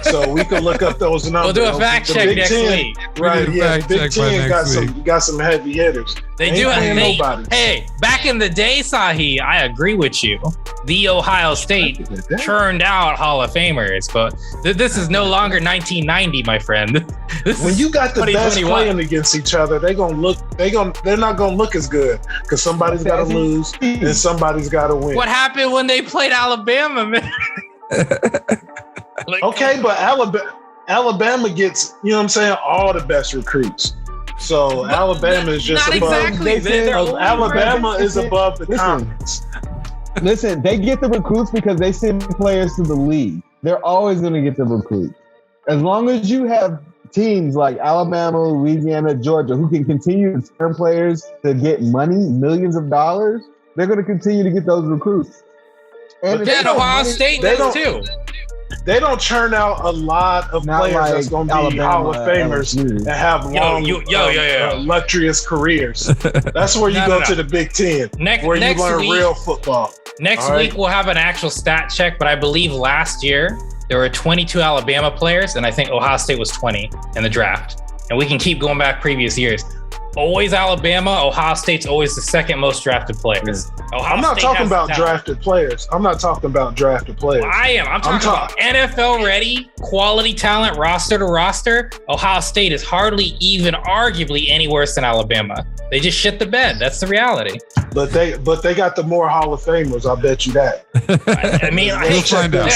So we can look up those numbers. We'll do a fact check next week. Right, yeah. Big Ten got some heavy hitters. They do have hey, back in the day, Sahi, I agree with you. The Ohio State churned out Hall of Famers, but this is no longer 1990, my friend. When you got the best playing against each other, they're not gonna look as good because somebody's got to lose and somebody's got to win. What happened when they played Alabama, man? Okay, but Alabama gets, you know what I'm saying, all the best recruits. So but Alabama is just above. Exactly. Alabama is above the conference. Listen, they get the recruits because they send players to the league. They're always going to get the recruits. As long as you have teams like Alabama, Louisiana, Georgia, who can continue to send players to get money, millions of dollars, they're going to continue to get those recruits. And Ohio State does too. They don't churn out a lot of players that's going to be Hall of Famers and have long, illustrious careers. That's where you go to the Big Ten, where you learn real football. Next week, we'll have an actual stat check, but I believe last year there were 22 Alabama players, and I think Ohio State was 20 in the draft. And we can keep going back previous years. Always Alabama. Ohio State's always the second most drafted players. I'm not talking about drafted players. I am. I'm talking about NFL ready, quality talent, roster to roster. Ohio State is hardly even arguably any worse than Alabama. They just shit the bed. That's the reality. But they got the more Hall of Famers. I'll bet you that. I mean, we'll find out.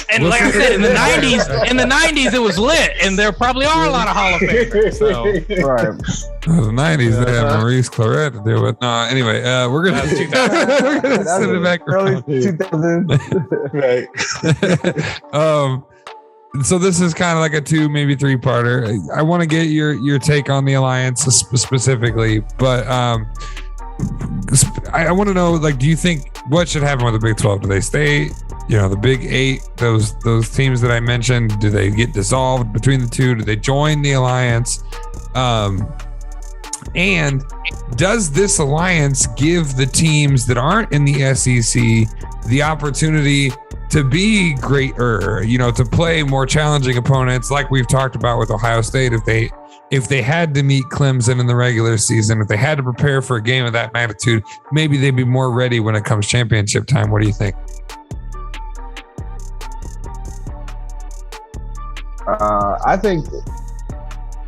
And like I said, in the 90s, it was lit, and there probably are a lot of Hall of Famers. So. Right. The 90s, they had Maurice Claret to do it. No, anyway, we're gonna send it back early 2000s. Right. So this is kind of like a 2, maybe 3-parter. I want to get your take on the alliance specifically, but I want to know, like, do you think what should happen with the Big 12? Do they stay? The Big 8, those teams that I mentioned, do they get dissolved between the two? Do they join the alliance? And does this alliance give the teams that aren't in the SEC the opportunity to be greater, to play more challenging opponents, like we've talked about with Ohio State? If they had to meet Clemson in the regular season, if they had to prepare for a game of that magnitude, maybe they'd be more ready when it comes championship time. What do you think?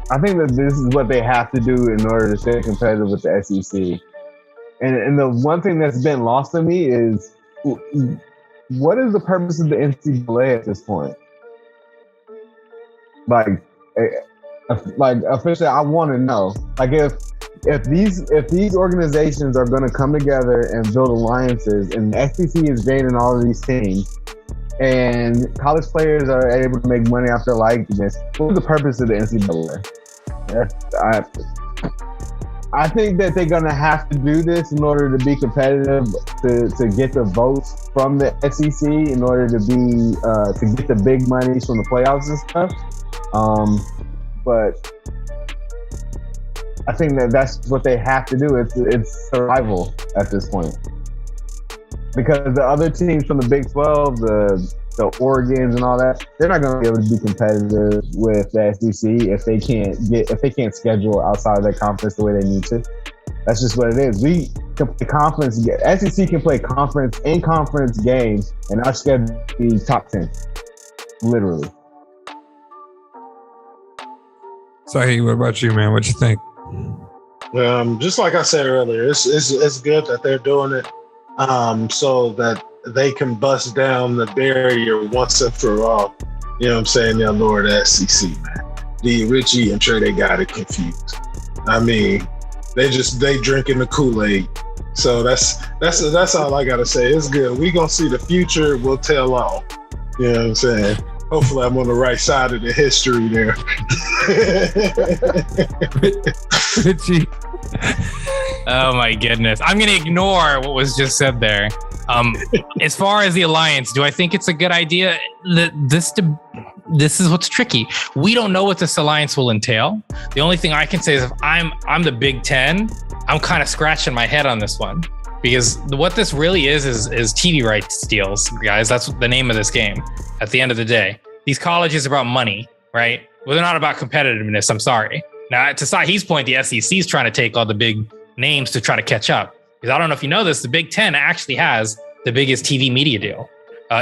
I think that this is what they have to do in order to stay competitive with the SEC. And the one thing that's been lost to me is, what is the purpose of the NCAA at this point? Like officially, I want to know. Like, if these organizations are going to come together and build alliances, and the SEC is gaining all of these teams, and college players are able to make money off their likeness, what's the purpose of the NCAA? I think that they're gonna have to do this in order to be competitive, to get the votes from the SEC, in order to be to get the big monies from the playoffs and stuff. But I think that's what they have to do. It's survival at this point, because the other teams from the Big 12, the Oregons and all that, they're not going to be able to be competitive with the SEC if they can't schedule outside of their conference the way they need to. That's just what it is. We can play conference. SEC can play conference games, and our schedule be top 10, literally. Sahi, what about you, man? What you think? Just like I said earlier, it's good that they're doing it, so that they can bust down the barrier once and for all. You know what I'm saying? They'll lower the SEC, man. D. Richie and Trey, they got it confused. I mean, they drinking the Kool-Aid. So that's all I gotta say. It's good. We gonna see the future. We'll tell all. You know what I'm saying? Hopefully I'm on the right side of the history there. Richie. Oh my goodness. I'm going to ignore what was just said there. As far as the alliance, do I think it's a good idea? This is what's tricky. We don't know what this alliance will entail. The only thing I can say is if I'm the Big Ten, I'm kind of scratching my head on this one, because what this really is TV rights deals, guys. That's the name of this game. At the end of the day, these colleges are about money, right? Well, they're not about competitiveness. I'm sorry. Now, to Sahi's point, the SEC is trying to take all the big names to try to catch up. Because I don't know if you know this, the Big Ten actually has the biggest TV media deal.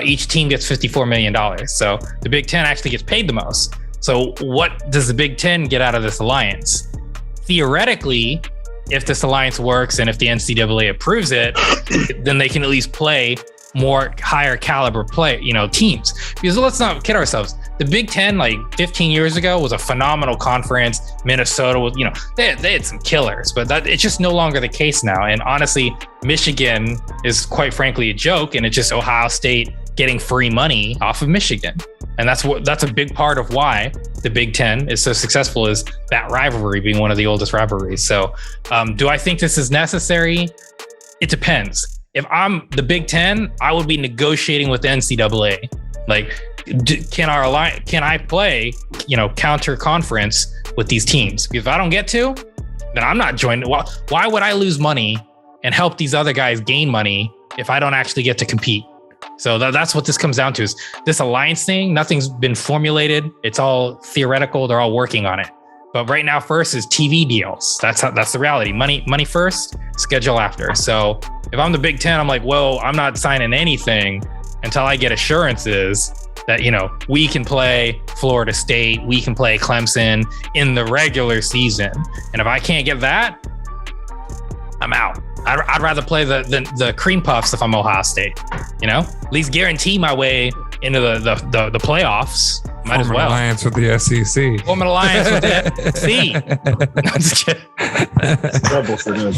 Each team gets $54 million. So the Big Ten actually gets paid the most. So what does the Big Ten get out of this alliance? Theoretically, if this alliance works and if the NCAA approves it, then they can at least play more higher caliber teams. Because let's not kid ourselves. The Big Ten, like 15 years ago, was a phenomenal conference. Minnesota was, they had some killers, but it's just no longer the case now. And honestly, Michigan is quite frankly a joke, and it's just Ohio State getting free money off of Michigan. And that's a big part of why the Big Ten is so successful, is that rivalry being one of the oldest rivalries. So do I think this is necessary? It depends. If I'm the Big Ten, I would be negotiating with the NCAA. Like, can I play, counter conference with these teams? Because if I don't get to, then I'm not joining. Why would I lose money and help these other guys gain money if I don't actually get to compete? So that's what this comes down to, is this alliance thing. Nothing's been formulated. It's all theoretical. They're all working on it. But right now, first is TV deals. That's the reality. Money first, schedule after. So if I'm the Big Ten, I'm like, well, I'm not signing anything until I get assurances that, we can play Florida State, we can play Clemson in the regular season. And if I can't get that, I'm out. I'd rather play the cream puffs if I'm Ohio State, at least guarantee my way into the playoffs. Might as well. Alliance with the SEC. Form an alliance with the SEC. No, I'm just kidding. Trouble for them.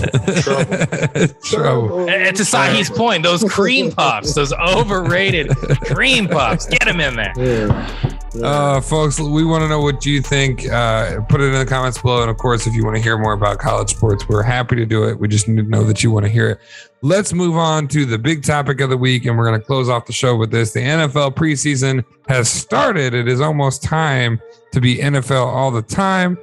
Trouble. And to Sahi's point, those cream puffs, those overrated cream puffs, get them in there. Yeah. Folks, we want to know what you think. Put it in the comments below. And of course, if you want to hear more about college sports, we're happy to do it. We just need to know that you want to hear it. Let's move on to the big topic of the week, and we're going to close off the show with this. The NFL preseason has started. It is almost time to be NFL all the time.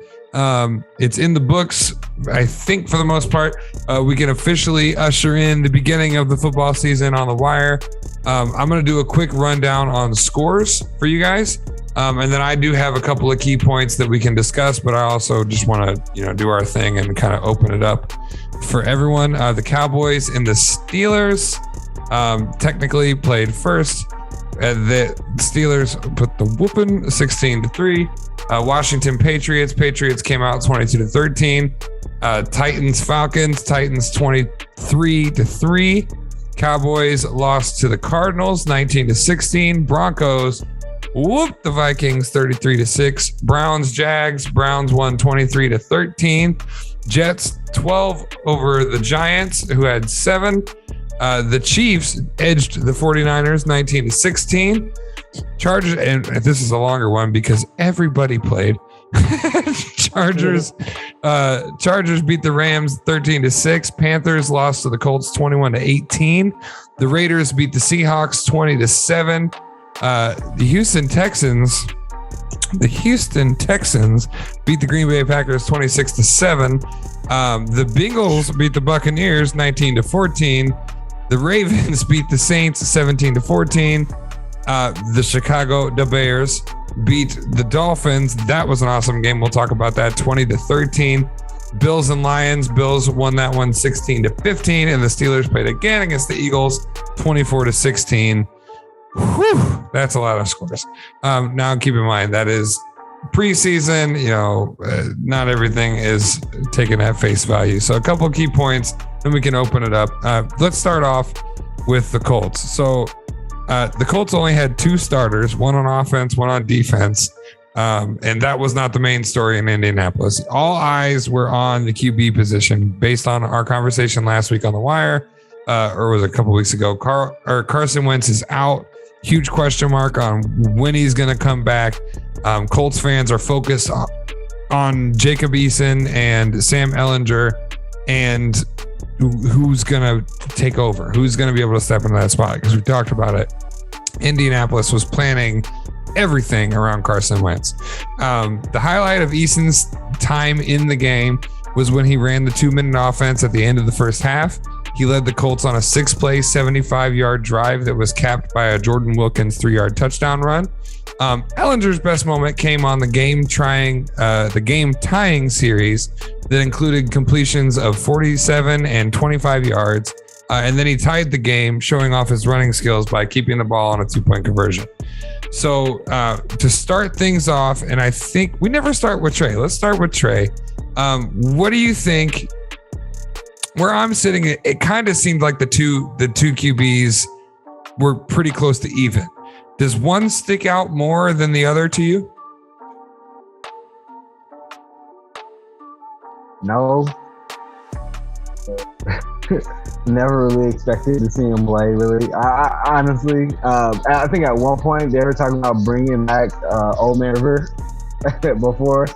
It's in the books, I think, for the most part. We can officially usher in the beginning of the football season on the wire. I'm going to do a quick rundown on scores for you guys. And then I do have a couple of key points that we can discuss, but I also just want to, do our thing and kind of open it up for everyone. The Cowboys and the Steelers technically played first. The Steelers put the whooping 16-3. Washington Patriots came out 22-13. Titans Falcons 23-3. Cowboys lost to the Cardinals 19-16. Broncos whooped the Vikings 33-6. Browns won 23-13. Jets 12 over the Giants, who had 7. The Chiefs edged the 49ers 19-16. Chargers, and this is a longer one because everybody played. Chargers beat the Rams 13-6. Panthers lost to the Colts 21-18. The Raiders beat the Seahawks 20-7. The Houston Texans beat the Green Bay Packers 26-7. The Bengals beat the Buccaneers 19-14. The Ravens beat the Saints 17-14. The Chicago Bears beat the Dolphins. That was an awesome game. We'll talk about that. 20-13. Bills and Lions. Bills won that one 16-15, and the Steelers played again against the Eagles 24-16. Whew, that's a lot of scores. Now keep in mind that is preseason. Not everything is taken at face value. So a couple of key points, then we can open it up. Let's start off with the Colts. So the Colts only had two starters, one on offense, one on defense. And that was not the main story in Indianapolis. All eyes were on the QB position based on our conversation last week on the wire, or was it a couple weeks ago? Carson Wentz is out. Huge question mark on when he's going to come back. Colts fans are focused on Jacob Eason and Sam Ehlinger and who's going to take over, who's going to be able to step into that spot, because we talked about it. Indianapolis was planning everything around Carson Wentz. The highlight of Eason's time in the game was when he ran the 2-minute offense at the end of the first half. He led the Colts on a 6-play, 75-yard drive that was capped by a Jordan Wilkins 3-yard touchdown run. Ehlinger's best moment came on the game-tying series that included completions of 47 and 25 yards. And then he tied the game, showing off his running skills by keeping the ball on a 2-point conversion. So to start things off, and I think we never start with Trey. Let's start with Trey. What do you think? Where I'm sitting, it kind of seemed like the two QBs were pretty close to even. Does one stick out more than the other to you? No. Never really expected to see him play, really. I honestly, I think at one point they were talking about bringing back Old Man River before.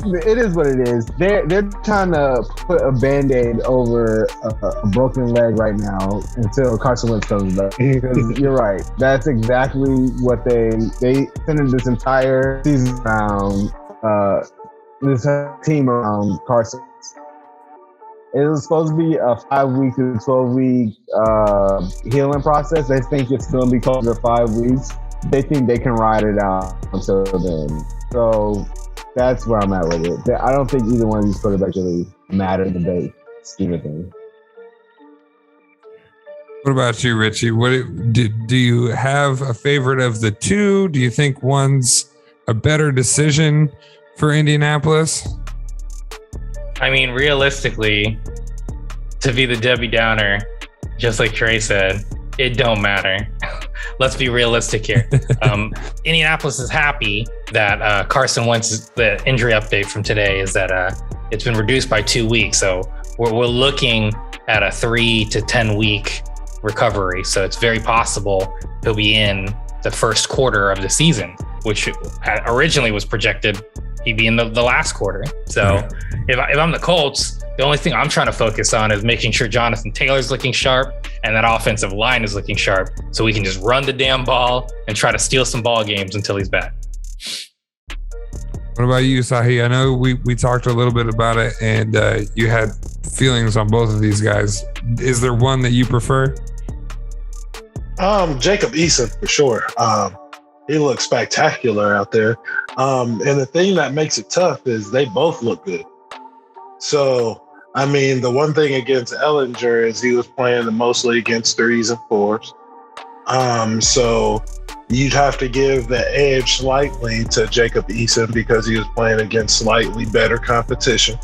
It is what it is. They're trying to put a Band-Aid over a broken leg right now until Carson Wentz comes back. Because you're right. That's exactly what they centered this entire season around, this team around Carson. It was supposed to be a 5-week to 12-week healing process. They think it's going to be closer to 5 weeks. They think they can ride it out until then. So that's where I'm at with it. I don't think either one of these quarterbacks really matter in the big scheme of things. What about you, Richie? Do you have a favorite of the two? Do you think one's a better decision for Indianapolis? I mean, realistically, to be the Debbie Downer, just like Trey said, it don't matter. Let's be realistic here. Indianapolis is happy that Carson Wentz, the injury update from today is that it's been reduced by 2 weeks. So we're looking at a 3 to 10 week recovery. So it's very possible he'll be in the first quarter of the season, which originally was projected he'd be in the last quarter. So if I'm the Colts, the only thing I'm trying to focus on is making sure Jonathan Taylor's looking sharp and that offensive line is looking sharp, so we can just run the damn ball and try to steal some ball games until he's back. What about you, Sahi? I know we talked a little bit about it, and you had feelings on both of these guys. Is there one that you prefer? Jacob Eason, for sure. He looks spectacular out there. And the thing that makes it tough is they both look good. So, I mean, the one thing against Ehlinger is he was playing mostly against 3s and 4s. So you'd have to give the edge slightly to Jacob Eason because he was playing against slightly better competition.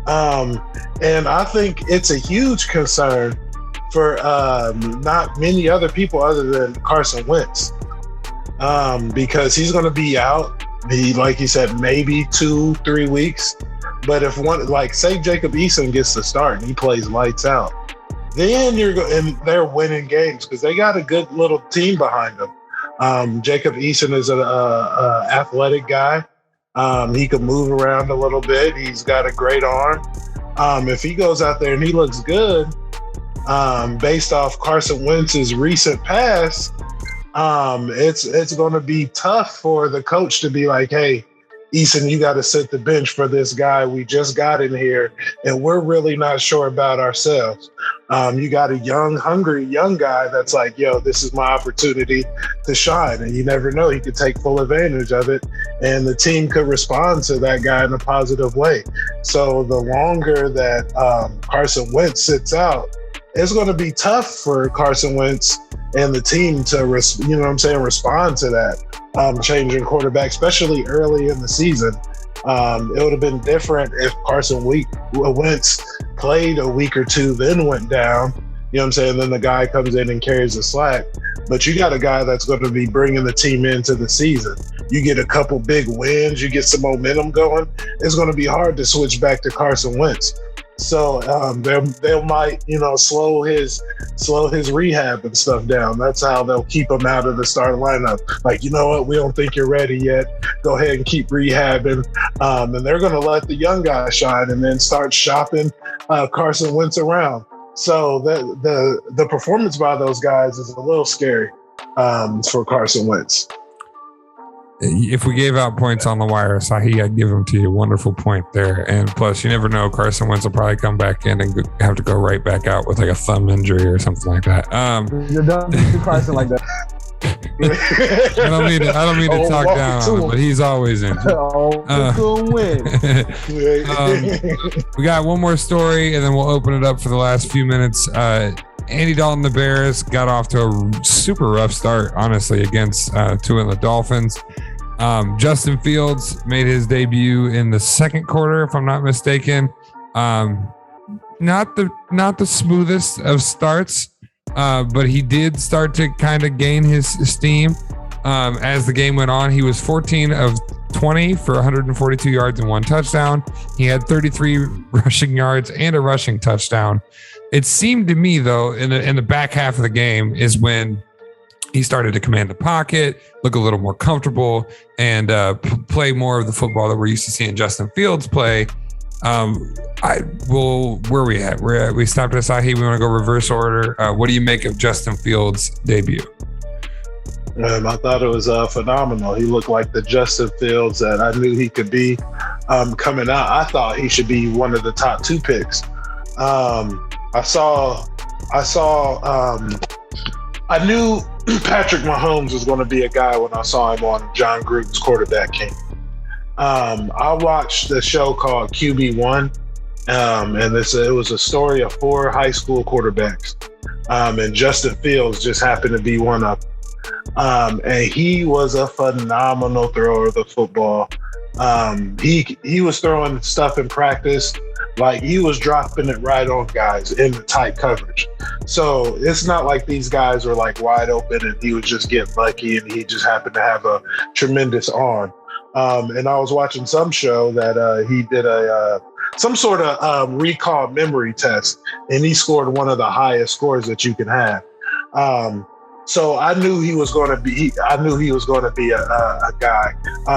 And I think it's a huge concern for not many other people other than Carson Wentz. Because he's going to be out, like you said, maybe 2-3 weeks. But if one, like say Jacob Eason gets the start and he plays lights out, then and they're winning games because they got a good little team behind them. Jacob Eason is an athletic guy. He can move around a little bit. He's got a great arm. If he goes out there and he looks good, based off Carson Wentz's recent pass, it's going to be tough for the coach to be like, hey, Eason, you got to sit the bench for this guy we just got in here, and we're really not sure about ourselves. You got a young, hungry young guy that's like, yo, this is my opportunity to shine, and you never know. He could take full advantage of it, and the team could respond to that guy in a positive way. So the longer that Carson Wentz sits out, it's going to be tough for Carson Wentz and the team to, respond to that changing quarterback, especially early in the season. It would have been different if Carson Wentz played a week or two, then went down. You know what I'm saying? Then the guy comes in and carries the slack. But you got a guy that's going to be bringing the team into the season. You get a couple big wins, you get some momentum going. It's going to be hard to switch back to Carson Wentz. So they might, slow his rehab and stuff down. That's how they'll keep him out of the starting lineup. Like, you know what? We don't think you're ready yet. Go ahead and keep rehabbing. And they're going to let the young guy shine and then start shopping Carson Wentz around. So the performance by those guys is a little scary for Carson Wentz. If we gave out points on the wire, Sahi, I'd give them to you. Wonderful point there. And plus, you never know. Carson Wentz will probably come back in and have to go right back out with like a thumb injury or something like that. You're done do Carson like that. I don't mean to talk down on him, but he's always injured. We got one more story, and then we'll open it up for the last few minutes. Andy Dalton, the Bears, got off to a super rough start, honestly, against Tua and the Dolphins. Justin Fields made his debut in the second quarter, if I'm not mistaken. Not the smoothest of starts, but he did start to kind of gain his steam as the game went on. He was 14 of 20 for 142 yards and 1 touchdown. He had 33 rushing yards and a rushing touchdown. It seemed to me, though, in the back half of the game is when he started to command the pocket, look a little more comfortable, and play more of the football that we're used to seeing Justin Fields play. Where are we at? We stopped at Sahi. We want to go reverse order. What do you make of Justin Fields' debut? I thought it was phenomenal. He looked like the Justin Fields that I knew he could be coming out. I thought he should be one of the top 2 picks. I knew Patrick Mahomes was going to be a guy when I saw him on John Gruden's Quarterback King. I watched the show called QB1, and it was a story of 4 high school quarterbacks, and Justin Fields just happened to be one of them. And he was a phenomenal thrower of the football. He was throwing stuff in practice. Like, he was dropping it right on guys in the tight coverage. So it's not like these guys were like wide open and he was just getting lucky and he just happened to have a tremendous arm. And I was watching some show that he did some sort of recall memory test, and he scored one of the highest scores that you can have. So I knew he was going to be. A guy.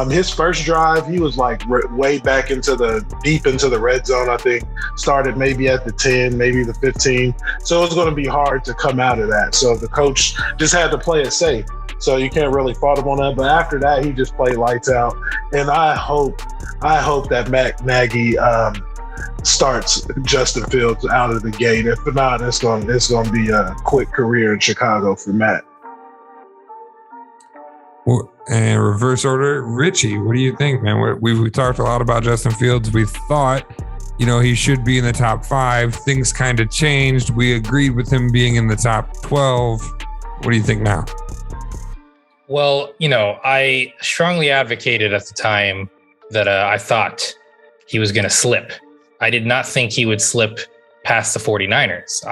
His first drive, he was like way back deep into the red zone. I think started maybe at the 10, maybe the 15. So it was going to be hard to come out of that. So the coach just had to play it safe. So you can't really fault him on that. But after that, he just played lights out. And I hope that Matt Nagy starts Justin Fields out of the gate. If not, it's going to be a quick career in Chicago for Matt. And reverse order, Richie, what do you think, man? We talked a lot about Justin Fields. We thought, he should be in the top 5. Things kind of changed. We agreed with him being in the top 12. What do you think now? Well, I strongly advocated at the time that I thought he was going to slip. I did not think he would slip past the 49ers.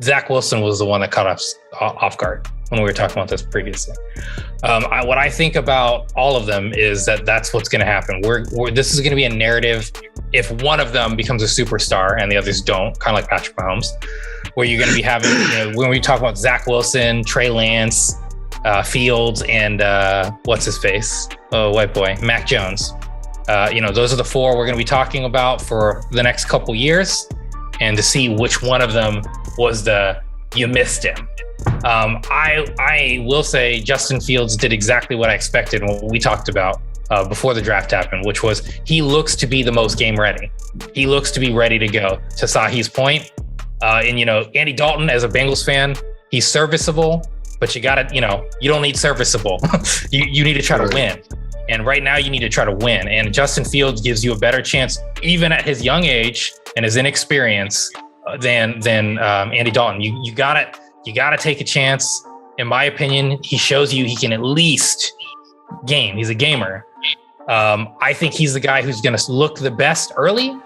Zach Wilson was the one that caught us off guard when we were talking about this previously. What I think about all of them is that that's what's going to happen. This is going to be a narrative if one of them becomes a superstar and the others don't, kind of like Patrick Mahomes, where you're going to be having, when we talk about Zach Wilson, Trey Lance, Fields, and what's his face? Oh, white boy, Mac Jones. Those are the four we're going to be talking about for the next couple years, and to see which one of them was you missed him. I will say Justin Fields did exactly what I expected and what we talked about before the draft happened, which was he looks to be the most game ready. He looks to be ready to go. To Sahi's point, Andy Dalton, as a Bengals fan, he's serviceable, but you don't need serviceable. you need to try to win. And right now you need to try to win. And Justin Fields gives you a better chance, even at his young age and his inexperience, than Andy Dalton. You gotta take a chance. In my opinion, he shows you he can at least game. He's a gamer. I think he's the guy who's going to look the best early.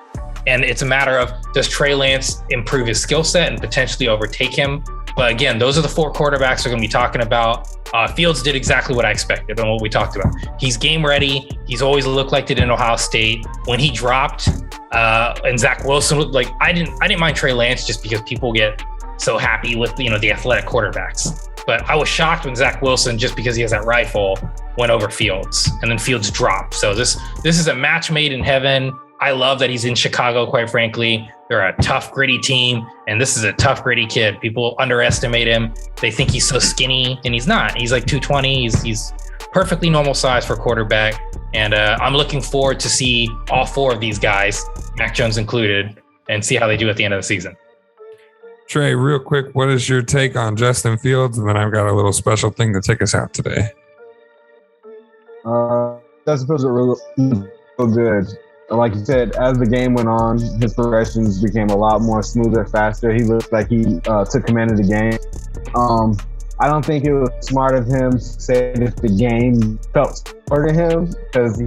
And it's a matter of, does Trey Lance improve his skill set and potentially overtake him? But again, those are the four quarterbacks we're going to be talking about. Fields did exactly what I expected and what we talked about. He's game ready. He's always looked like it in Ohio State. When he dropped and Zach Wilson, I didn't mind Trey Lance just because people get so happy with the athletic quarterbacks. But I was shocked when Zach Wilson, just because he has that rifle, went over Fields, and then Fields dropped. So this is a match made in heaven. I love that he's in Chicago, quite frankly. They're a tough, gritty team, and this is a tough, gritty kid. People underestimate him. They think he's so skinny, and he's not. He's like 220. He's perfectly normal size for a quarterback, and I'm looking forward to see all four of these guys, Mac Jones included, and see how they do at the end of the season. Trey, real quick, what is your take on Justin Fields? And then I've got a little special thing to take us out today. Justin Fields are real good. Like you said, as the game went on, his progressions became a lot more smoother, faster. He looked like he took command of the game. I don't think it was smart of him to say that the game felt sport to him, because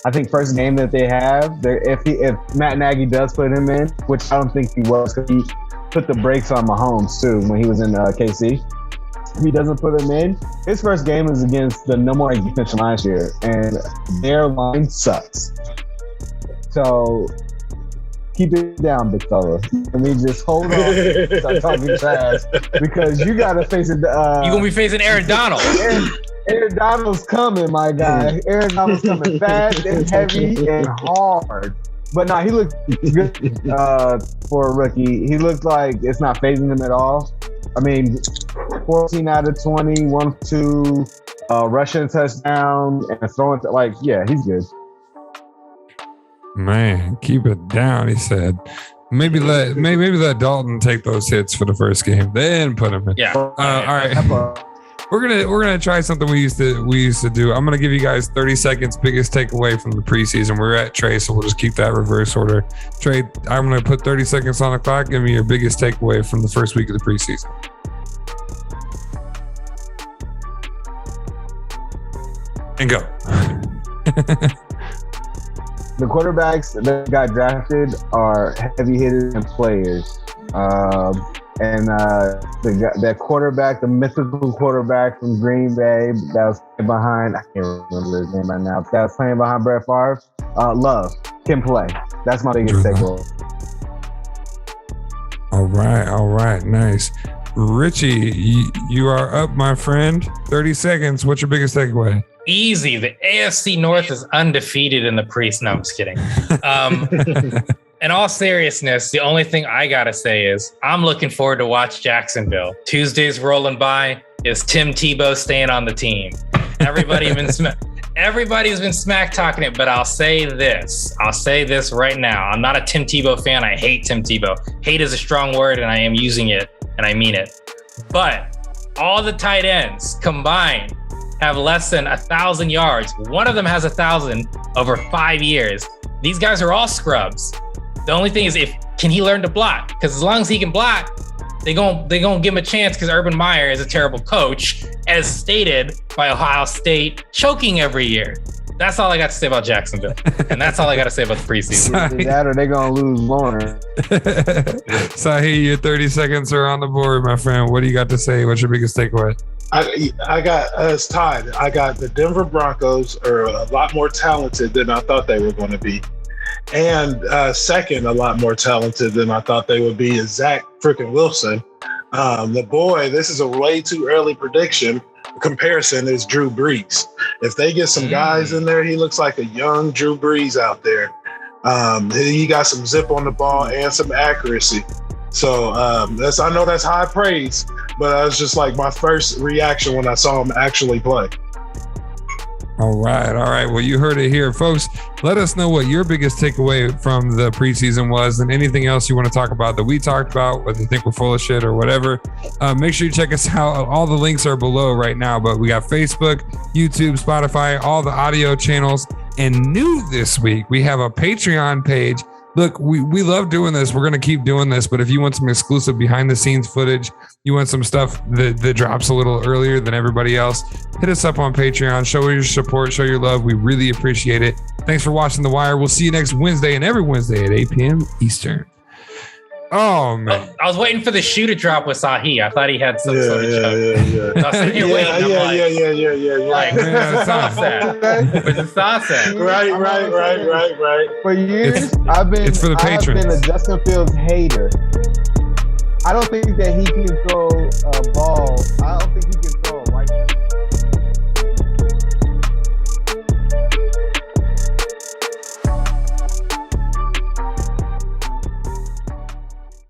I think first game that they have, if Matt Nagy does put him in, which I don't think he was, because he put the brakes on Mahomes too when he was in KC. If he doesn't put him in, his first game is against the number one defense last year, and their line sucks. So keep it down, big fella. I mean, just hold on. Stop talking trash, because you got to face it. You're gonna be facing Aaron Donald. Aaron Donald's coming, my guy. Aaron Donald's coming fast and heavy and hard. But no, he looked good for a rookie. He looked like it's not phasing him at all. I mean, 14 out of 20, 1-2, rushing touchdown, and throwing. He's good. Man, keep it down, he said. Maybe let Dalton take those hits for the first game, then put him in. Yeah. All right. We're gonna try something we used to do. I'm gonna give you guys 30 seconds biggest takeaway from the preseason. We're at Trey, so we'll just keep that reverse order. Trey, I'm gonna put 30 seconds on the clock. Give me your biggest takeaway from the first week of the preseason. And go. The quarterbacks that got drafted are heavy hitters and players. That quarterback, the mythical quarterback from Green Bay that was playing behind, I can't remember his name right now, that was playing behind Brett Favre, Love, can play. That's my biggest takeaway. All right, nice. Richie, you are up, my friend. 30 seconds. What's your biggest takeaway? Easy. The AFC North is undefeated in the pre-. No, I'm just kidding. In all seriousness, the only thing I gotta say is I'm looking forward to watch Jacksonville. Tuesday's rolling by. Is Tim Tebow staying on the team? Everybody's been smack talking it, but I'll say this right now. I'm not a Tim Tebow fan. I hate Tim Tebow. Hate is a strong word, and I am using it, and I mean it. But all the tight ends combined have less than 1,000 yards. One of them has 1,000 over 5 years. These guys are all scrubs. The only thing is, can he learn to block? Because as long as he can block, they gonna give him a chance, because Urban Meyer is a terrible coach, as stated by Ohio State, choking every year. That's all I got to say about Jacksonville. And that's all I got to say about the preseason. Either that or they're going to lose Warner. Sahi, your 30 seconds are on the board, my friend. What do you got to say? What's your biggest takeaway? I got it's tied. I got the Denver Broncos are a lot more talented than I thought they were going to be. And second, a lot more talented than I thought they would be is Zach freaking Wilson. The boy, this is a way too early prediction. Comparison is Drew Brees. If they get some guys in there, he looks like a young Drew Brees out there. He got some zip on the ball and some accuracy. So I know that's high praise, but that was just like my first reaction when I saw him actually play. All right. Well, you heard it here, folks. Let us know what your biggest takeaway from the preseason was, and anything else you want to talk about that we talked about, whether you think we're full of shit or whatever. Make sure you check us out. All the links are below right now, but we got Facebook, YouTube, Spotify, all the audio channels. And new this week, we have a Patreon page. Look, we love doing this. We're going to keep doing this. But if you want some exclusive behind the scenes footage, you want some stuff that drops a little earlier than everybody else, hit us up on Patreon. Show your support. Show your love. We really appreciate it. Thanks for watching The Wire. We'll see you next Wednesday and every Wednesday at 8 p.m. Eastern. Oh, man. I was waiting for the shoe to drop with Sahi. I thought he had some sort of joke. Yeah. I was sitting here waiting. Like, where's the sauce at? Where's the sauce at? Right. For years, it's for the patrons. I've been a Justin Fields hater. I don't think that he can throw a ball. I